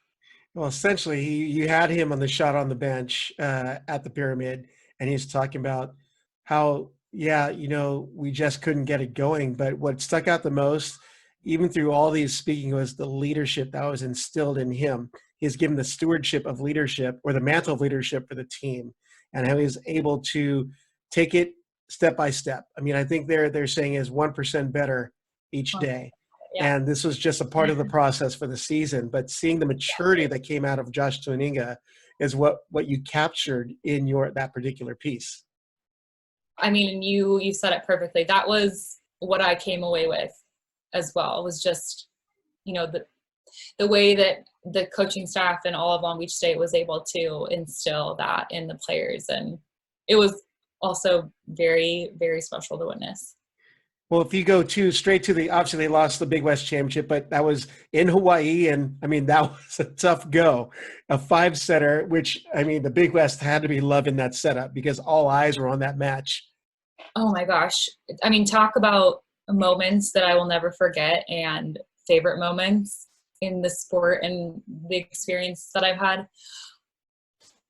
Well, essentially, you had him on the shot on the bench at the Pyramid, and he's talking about how, we just couldn't get it going. But what stuck out the most, even through all these speaking, was the leadership that was instilled in him. He's given the stewardship of leadership, or the mantle of leadership, for the team, and how he's able to take it step by step. I mean, I think they're saying is 1% better each day. Yeah. And this was just a part of the process for the season. But seeing the maturity that came out of Josh Tuaninga is what you captured in that particular piece. I mean, you said it perfectly. That was what I came away with as well, was just, the way that the coaching staff and all of Long Beach State was able to instill that in the players. And it was also very, very special to witness. Well, if you go straight to obviously they lost the Big West Championship, but that was in Hawaii. And I mean, that was a tough go. A 5-setter, which, I mean, the Big West had to be loving that setup because all eyes were on that match. Oh my gosh. I mean, talk about moments that I will never forget and favorite moments in the sport and the experience that I've had.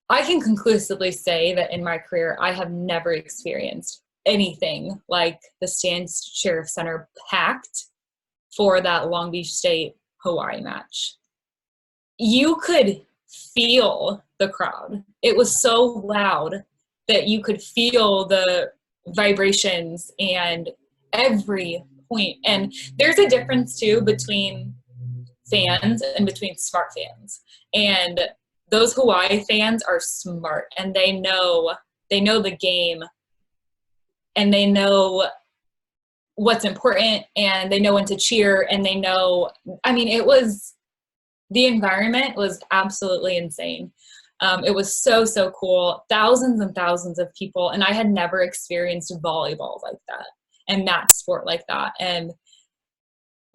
I can conclusively say that in my career, I have never experienced anything like the Stans Sheriff Center packed for that Long Beach State Hawaii match. You could feel the crowd. It was so loud. that you could feel the vibrations and every point. And there's a difference too between fans and between smart fans. And those Hawaii fans are smart, and they know the game, and they know what's important, and they know when to cheer, and they know, I mean, the environment was absolutely insane. It was so, so cool. Thousands and thousands of people. And I had never experienced volleyball like that and that sport like that. And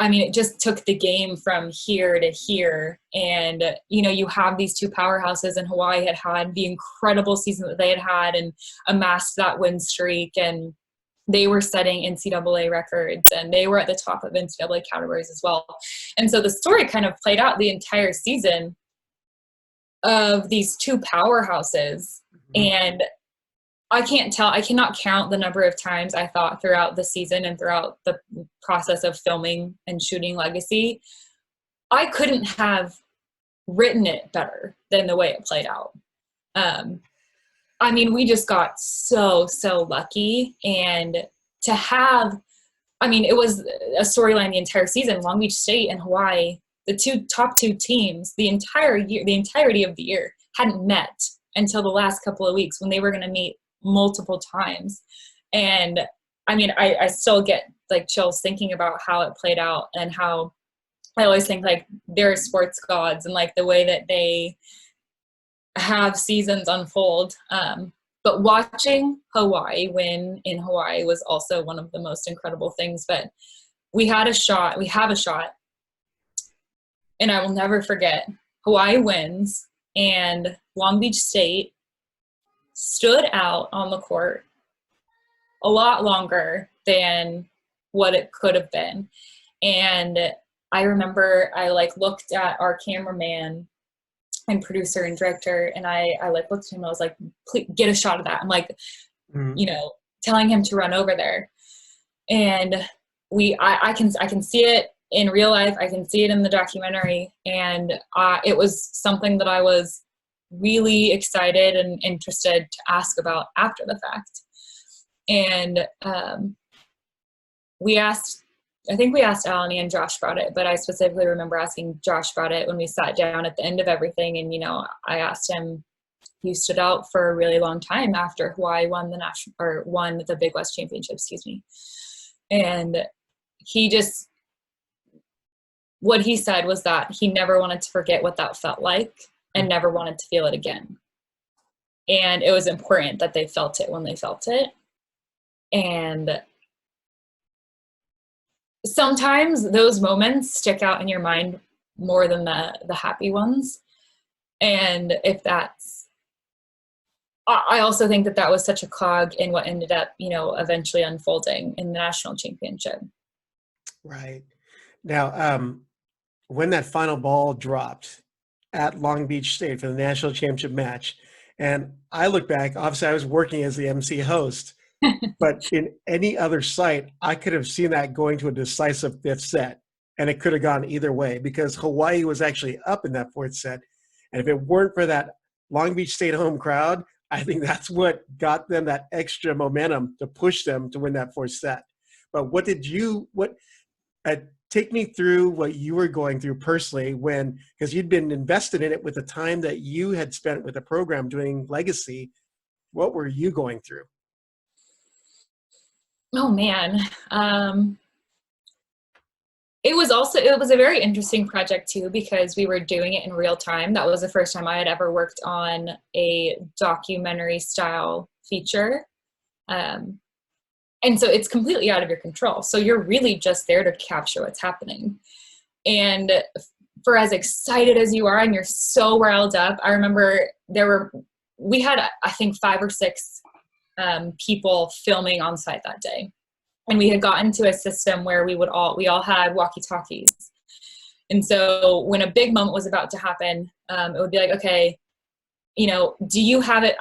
I mean, it just took the game from here to here. And, you know, you have these two powerhouses, and Hawaii had the incredible season that they had and amassed that win streak. And they were setting NCAA records, and they were at the top of NCAA categories as well. And so the story kind of played out the entire season of these two powerhouses. And I cannot count the number of times I thought throughout the season and throughout the process of filming and shooting Legacy, I couldn't have written it better than the way it played out. I mean, we just got so, so lucky. And to have, I mean, it was a storyline the entire season. Long Beach State and Hawaii, the top two teams, the entirety of the year hadn't met until the last couple of weeks when they were going to meet multiple times. And I mean, I still get like chills thinking about how it played out, and how I always think like they're sports gods, and like the way that they have seasons unfold. But watching Hawaii win in Hawaii was also one of the most incredible things. But we have a shot, and I will never forget. Hawaii wins, and Long Beach State stood out on the court a lot longer than what it could have been. And I remember I like looked at our cameraman and producer and director, and I like looked at him. I was like, please get a shot of that. I'm like, you know, telling him to run over there. And I can see it in real life. I can see it in the documentary. And it was something that I was really excited and interested to ask about after the fact. And I think we asked Alani and Josh about it, but I specifically remember asking Josh about it when we sat down at the end of everything. And, you know, I asked him, he stood out for a really long time after Hawaii won the Big West Championship, And what he said was that he never wanted to forget what that felt like and never wanted to feel it again. And it was important that they felt it when they felt it. And sometimes those moments stick out in your mind more than the happy ones. And I also think that was such a cog in what ended up, you know, eventually unfolding in the national championship. Right. Now, when that final ball dropped at Long Beach State for the national championship match, and I look back, obviously I was working as the MC host, but in any other site, I could have seen that going to a decisive fifth set, and it could have gone either way because Hawaii was actually up in that fourth set. And if it weren't for that Long Beach State home crowd, I think that's what got them that extra momentum to push them to win that fourth set. But take me through what you were going through personally because you'd been invested in it with the time that you had spent with the program doing Legacy. What were you going through? Oh man. It was a very interesting project too, because we were doing it in real time. That was the first time I had ever worked on a documentary style feature. And so it's completely out of your control. So you're really just there to capture what's happening. And for as excited as you are and you're so riled up, I remember we had, I think, 5 or 6 people filming on site that day. And we had gotten to a system where we all had walkie-talkies. And so when a big moment was about to happen, it would be like, okay, you know, do you have it?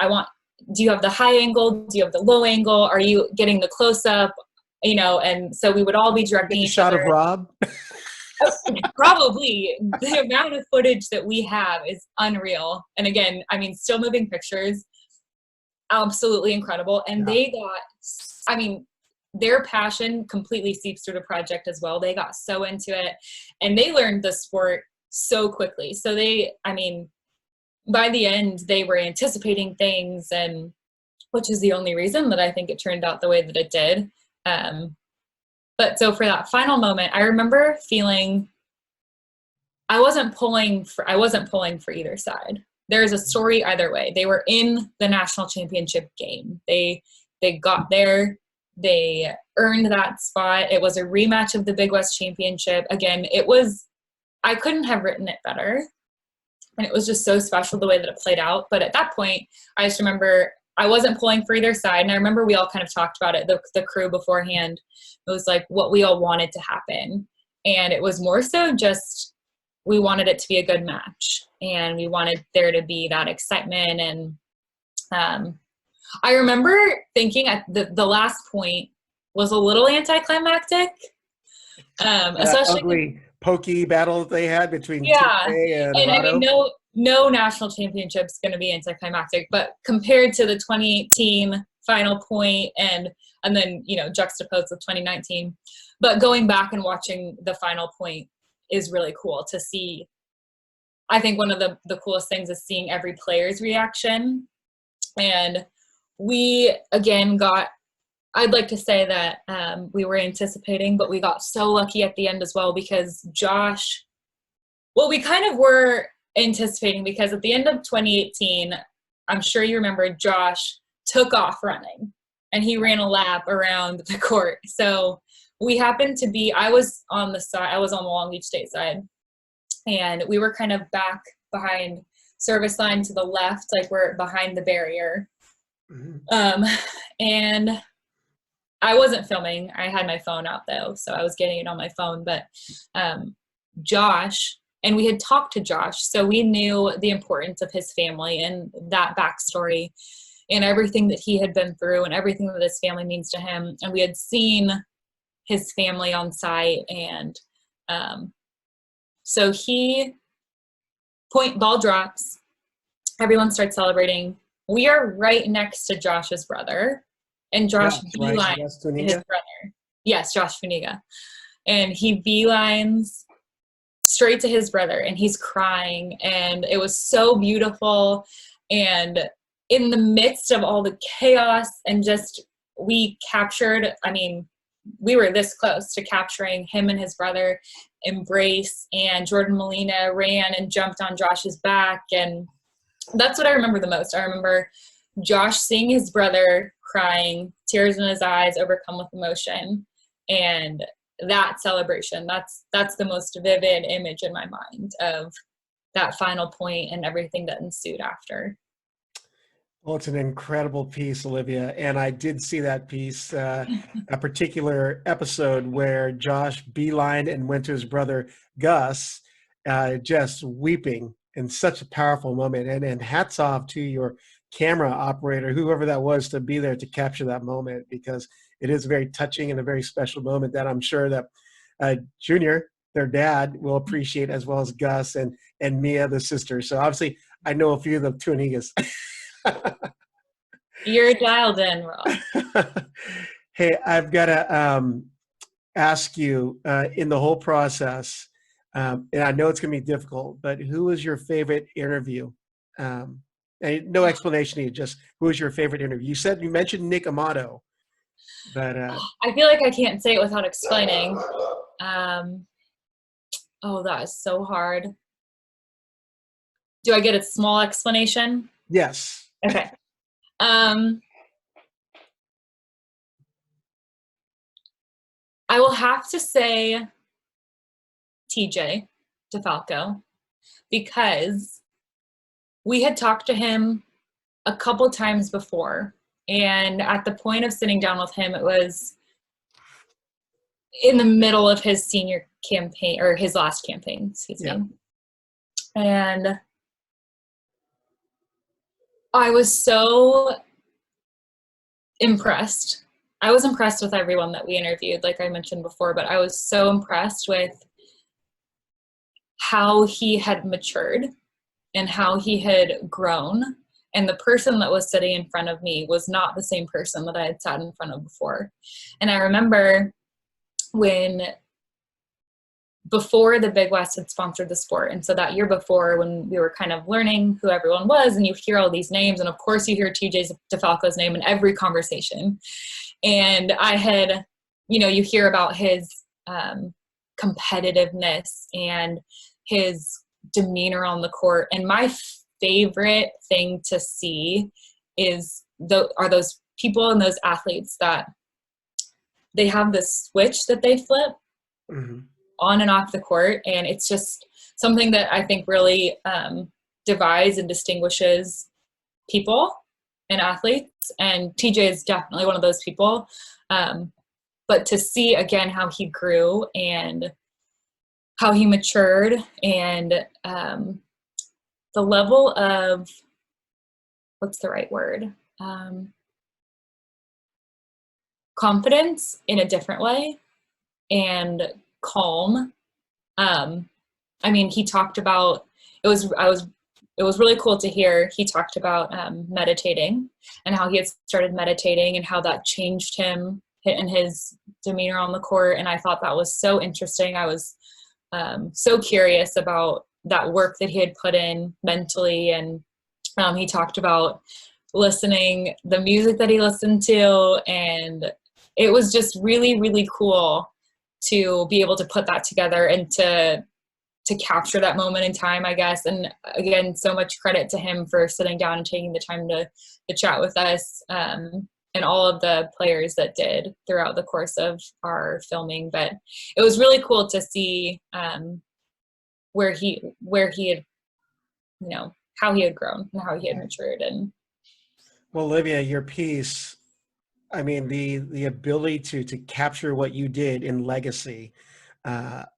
Do you have the high angle? Do you have the low angle? Are you getting the close up? You know, and so we would all be directing each other. Shot of Rob? Probably. The amount of footage that we have is unreal. And again, I mean, still moving pictures. absolutely incredible. And they got, I mean, their passion completely seeps through the project as well. They got so into it and they learned the sport so quickly. So they, I mean, by the end, they were anticipating things, and which is the only reason that I think it turned out the way that it did. But so for that final moment, I remember feeling I wasn't pulling for either side. There's a story either way. They were in the national championship game. They got there. They earned that spot. It was a rematch of the Big West Championship. Again, I couldn't have written it better. And it was just so special the way that it played out. But at that point, I just remember I wasn't pulling for either side. And I remember we all kind of talked about it, the crew beforehand. It was like what we all wanted to happen. And it was more so just we wanted it to be a good match. And we wanted there to be that excitement. And I remember thinking at the last point was a little anticlimactic. Especially ugly pokey battle that they had between TK and Otto. I mean, no national championship's going to be anticlimactic, but compared to the 2018 final point and then, you know, juxtaposed with 2019, but going back and watching the final point is really cool to see. I think one of the coolest things is seeing every player's reaction. And we, again, I'd like to say that we were anticipating, but we got so lucky at the end as well because we kind of were anticipating because at the end of 2018, I'm sure you remember Josh took off running and he ran a lap around the court. So we happened to be, I was on the Long Beach State side, and we were kind of back behind service line to the left, like we're behind the barrier. Mm-hmm. And I wasn't filming. I had my phone out though, so I was getting it on my phone. But Josh, and we had talked to Josh, so we knew the importance of his family and that backstory and everything that he had been through and everything that his family means to him. And we had seen his family on site, and so ball drops. Everyone starts celebrating. We are right next to Josh's brother. And Josh beelines his brother. Yes, Josh Funiga. And he beelines straight to his brother, and he's crying. And it was so beautiful. And in the midst of all the chaos and just we were this close to capturing him and his brother embrace, and Jordan Molina ran and jumped on Josh's back. And that's what I remember the most. I remember Josh seeing his brother crying, tears in his eyes, overcome with emotion, and that celebration. That's the most vivid image in my mind of that final point and everything that ensued after. Well, it's an incredible piece, Olivia, and I did see that piece, a particular episode where Josh beelined and went to his brother Gus, just weeping in such a powerful moment. And hats off to your camera operator, whoever that was, to be there to capture that moment, because it is very touching and a very special moment that I'm sure that Junior, their dad, will appreciate, as well as Gus and Mia, the sister. So obviously I know a few of the Tunigas. You're dialed in, Rob. Hey, I've got to ask you, in the whole process, and I know it's going to be difficult, but who was your favorite interview? And no explanation needed, just who was your favorite interview? You mentioned Nick Amato, but I feel like I can't say it without explaining. Oh, that is so hard. Do I get a small explanation? Yes. Okay. I will have to say TJ DeFalco, because we had talked to him a couple times before, and at the point of sitting down with him, it was in the middle of his senior campaign, or his last campaign, excuse me. And I was so impressed. I was impressed with everyone that we interviewed, like I mentioned before, but I was so impressed with how he had matured and how he had grown And the person that was sitting in front of me was not the same person that I had sat in front of before. And I remember before the Big West had sponsored the sport. And so that year before, when we were kind of learning who everyone was, and you hear all these names, and of course you hear TJ DeFalco's name in every conversation. And I had, you hear about his competitiveness and his demeanor on the court. And my favorite thing to see are those people and those athletes that they have this switch that they flip on and off the court. And it's just something that I think really divides and distinguishes people and athletes. And TJ is definitely one of those people. But to see again how he grew and how he matured, and the level of, what's the right word? Confidence in a different way, and calm. He talked about, it was really cool to hear. He talked about meditating and how he had started meditating and how that changed him and his demeanor on the court. And I thought that was so interesting. I was so curious about that work that he had put in mentally. And he talked about listening, the music that he listened to. And it was just really, really cool to be able to put that together and to capture that moment in time, I guess. And again, so much credit to him for sitting down and taking the time to chat with us, and all of the players that did throughout the course of our filming. But it was really cool to see where he had, how he had grown and how he had matured. And well, Olivia, your piece, the ability to capture what you did in legacy,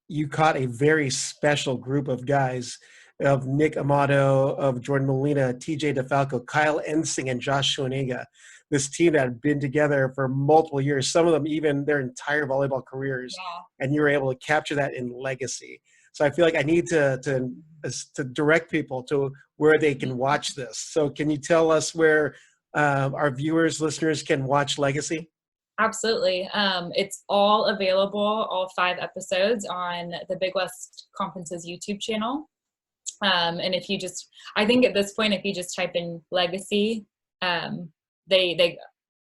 you caught a very special group of guys, of Nick Amato, of Jordan Molina, TJ DeFalco, Kyle Ensing, and Josh Schwaniga. This team that had been together for multiple years, some of them even their entire volleyball careers, and you were able to capture that in legacy. So I feel like I need to direct people to where they can watch this. So can you tell us where our viewers, listeners can watch Legacy? Absolutely. It's all available, all 5 episodes, on the Big West Conference's YouTube channel. And if you I think at this point, if you just type in Legacy, they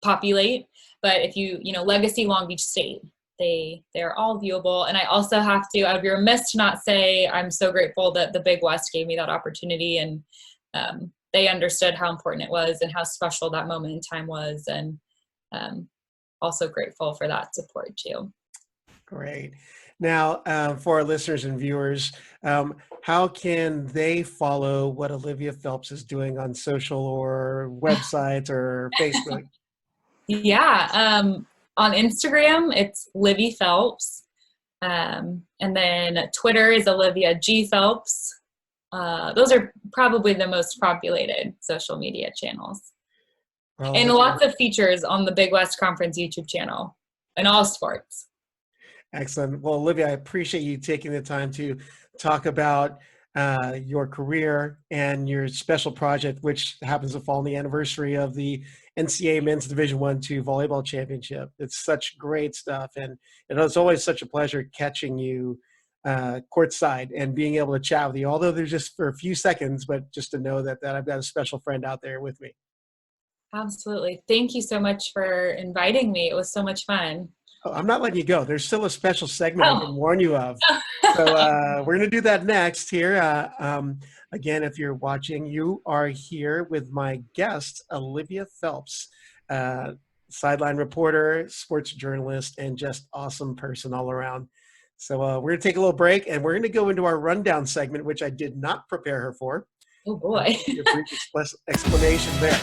populate. But if you Legacy Long Beach State, they're all viewable. And I also have to, I'd be remiss to not say I'm so grateful that the Big West gave me that opportunity, and they understood how important it was and how special that moment in time was, and also grateful for that support too. Great. Now, for our listeners and viewers, how can they follow what Olivia Phelps is doing on social or websites or Facebook? Yeah, on Instagram, it's Livvy Phelps. And then Twitter is Olivia G. Phelps. Those are probably the most populated social media channels. Well, and lots of features on the Big West Conference YouTube channel in all sports. Excellent. Well, Olivia, I appreciate you taking the time to talk about your career and your special project, which happens to fall on the anniversary of the NCAA Men's Division I/II Volleyball Championship. It's such great stuff, and it's always such a pleasure catching you courtside and being able to chat with you, although they're just for a few seconds, but just to know that I've got a special friend out there with me. Absolutely. Thank you so much for inviting me. It was so much fun. Oh, I'm not letting you go. There's still a special segment I can warn you of. So we're going to do that next here. Again, if you're watching, you are here with my guest, Olivia Phelps, sideline reporter, sports journalist, and just awesome person all around. So we're going to take a little break, and we're going to go into our rundown segment, which I did not prepare her for. Oh, boy. Your brief explanation there.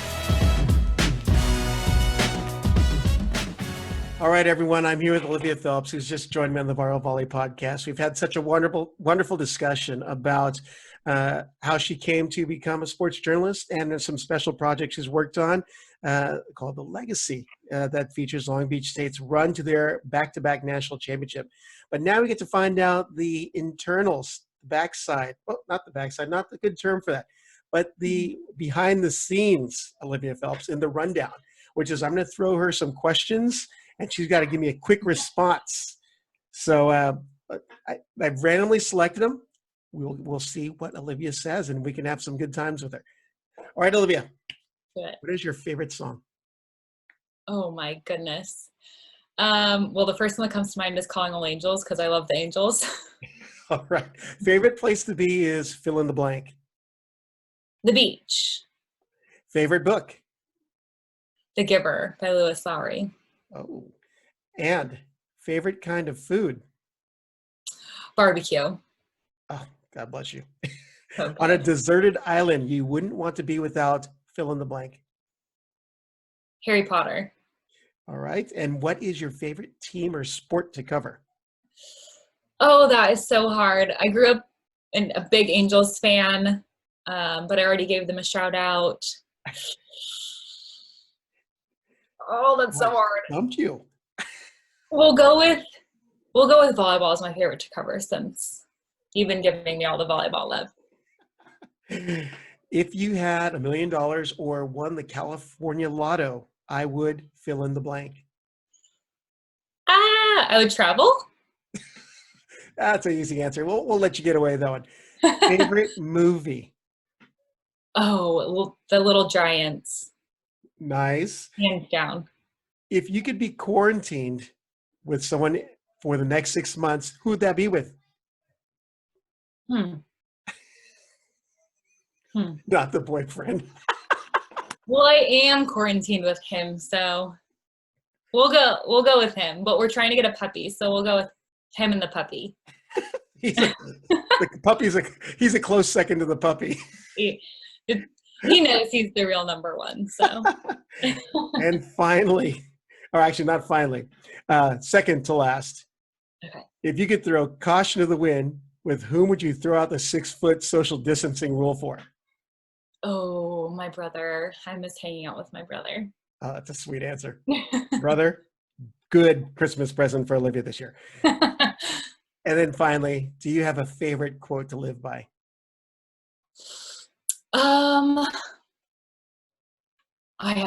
All right, everyone. I'm here with Olivia Phelps, who's just joined me on the Viral Volley Podcast. We've had such a wonderful discussion about how she came to become a sports journalist, and there's some special projects she's worked on called The Legacy that features Long Beach State's run to their back-to-back national championship. But now we get to find out the internals, the backside. Well, not the backside, not the good term for that, but the behind the scenes Olivia Phelps in the rundown, which is I'm going to throw her some questions and she's got to give me a quick response. So I've randomly selected them. We'll see what Olivia says and we can have some good times with her. All right, Olivia, Good. what is your favorite song? Oh my goodness. Well, the first one that comes to mind is Calling All Angels because I love the Angels. All right. Favorite place to be is fill in the blank. The Beach. Favorite book? The Giver by Lewis Lowry. Oh. And favorite kind of food? Barbecue. Oh, God bless you. So On a good. deserted island, you wouldn't want to be without fill in the blank. Harry Potter. All right. And what is your favorite team or sport to cover? Oh, that is so hard. I grew up a big Angels fan, but I already gave them a shout out. Oh, that's so hard. Stumped you. We'll go with volleyball as my favorite to cover since you've been giving me all the volleyball love. If you had $1 million or won the California Lotto, I would fill in the blank. I would travel. That's an easy answer. We'll let you get away with that one. Favorite movie? Oh, The Little Giants. Nice. Hands down. If you could be quarantined with someone for the next 6 months, who would that be with? Not the boyfriend. Well, I am quarantined with him, so we'll go with him. But we're trying to get a puppy, so we'll go with him and the puppy. The puppy's he's a close second to the puppy. He knows he's the real number one. So. And finally, or actually not finally, second to last. Okay. If you could throw caution to the wind, with whom would you throw out the 6-foot social distancing rule for? Oh, my brother. I miss hanging out with my brother. Oh, that's a sweet answer. Brother, good Christmas present for Olivia this year. And then finally, do you have a favorite quote to live by? I'm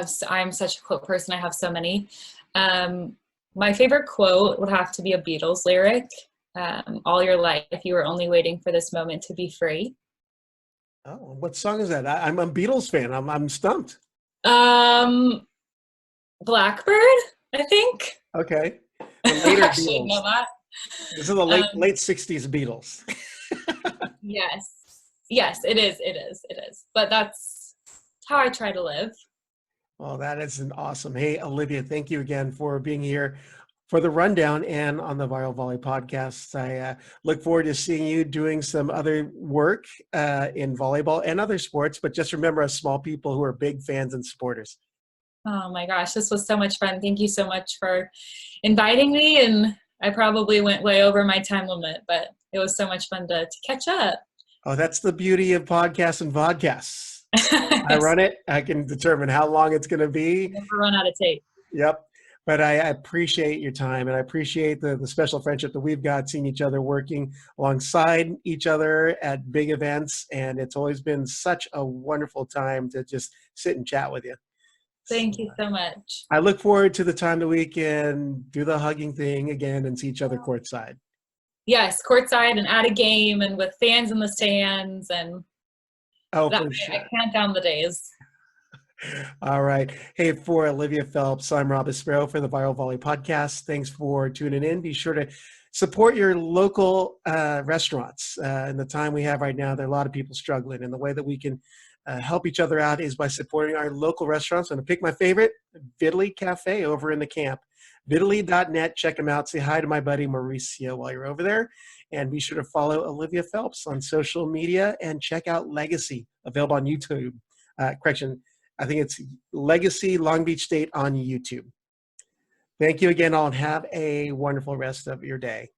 such a quote person. I have so many. My favorite quote would have to be a Beatles lyric. All your life, you were only waiting for this moment to be free. Oh, what song is that? I'm a Beatles fan. I'm stumped. Blackbird, I think. Okay. The later I should Beatles. know that. This is the late 60s Beatles. Yes, it is. But that's how I try to live. Well, that is an awesome. Hey, Olivia, thank you again for being here for the rundown and on the Viral Volley Podcast. I look forward to seeing you doing some other work in volleyball and other sports, but just remember us small people who are big fans and supporters. Oh my gosh, this was so much fun. Thank you so much for inviting me. And I probably went way over my time limit, but it was so much fun to catch up. Oh, that's the beauty of podcasts and vodcasts. I run it. I can determine how long it's going to be. Never run out of tape. Yep. But I appreciate your time, and I appreciate the special friendship that we've got, seeing each other working alongside each other at big events. And it's always been such a wonderful time to just sit and chat with you. Thank you so much. I look forward to the time that we can do the hugging thing again and see each other courtside. Yes, courtside and at a game and with fans in the stands. And for sure. I count down the days. All right. Hey, for Olivia Phelps, I'm Rob Esparro for the Viral Volley Podcast. Thanks for tuning in. Be sure to support your local restaurants. In the time we have right now, there are a lot of people struggling, and the way that we can help each other out is by supporting our local restaurants. I'm going to pick my favorite, Viddly Cafe over in the camp. Viddly.net. Check them out. Say hi to my buddy Mauricio while you're over there. And be sure to follow Olivia Phelps on social media and check out Legacy, available on YouTube. I think it's Legacy Long Beach State on YouTube. Thank you again all, and have a wonderful rest of your day.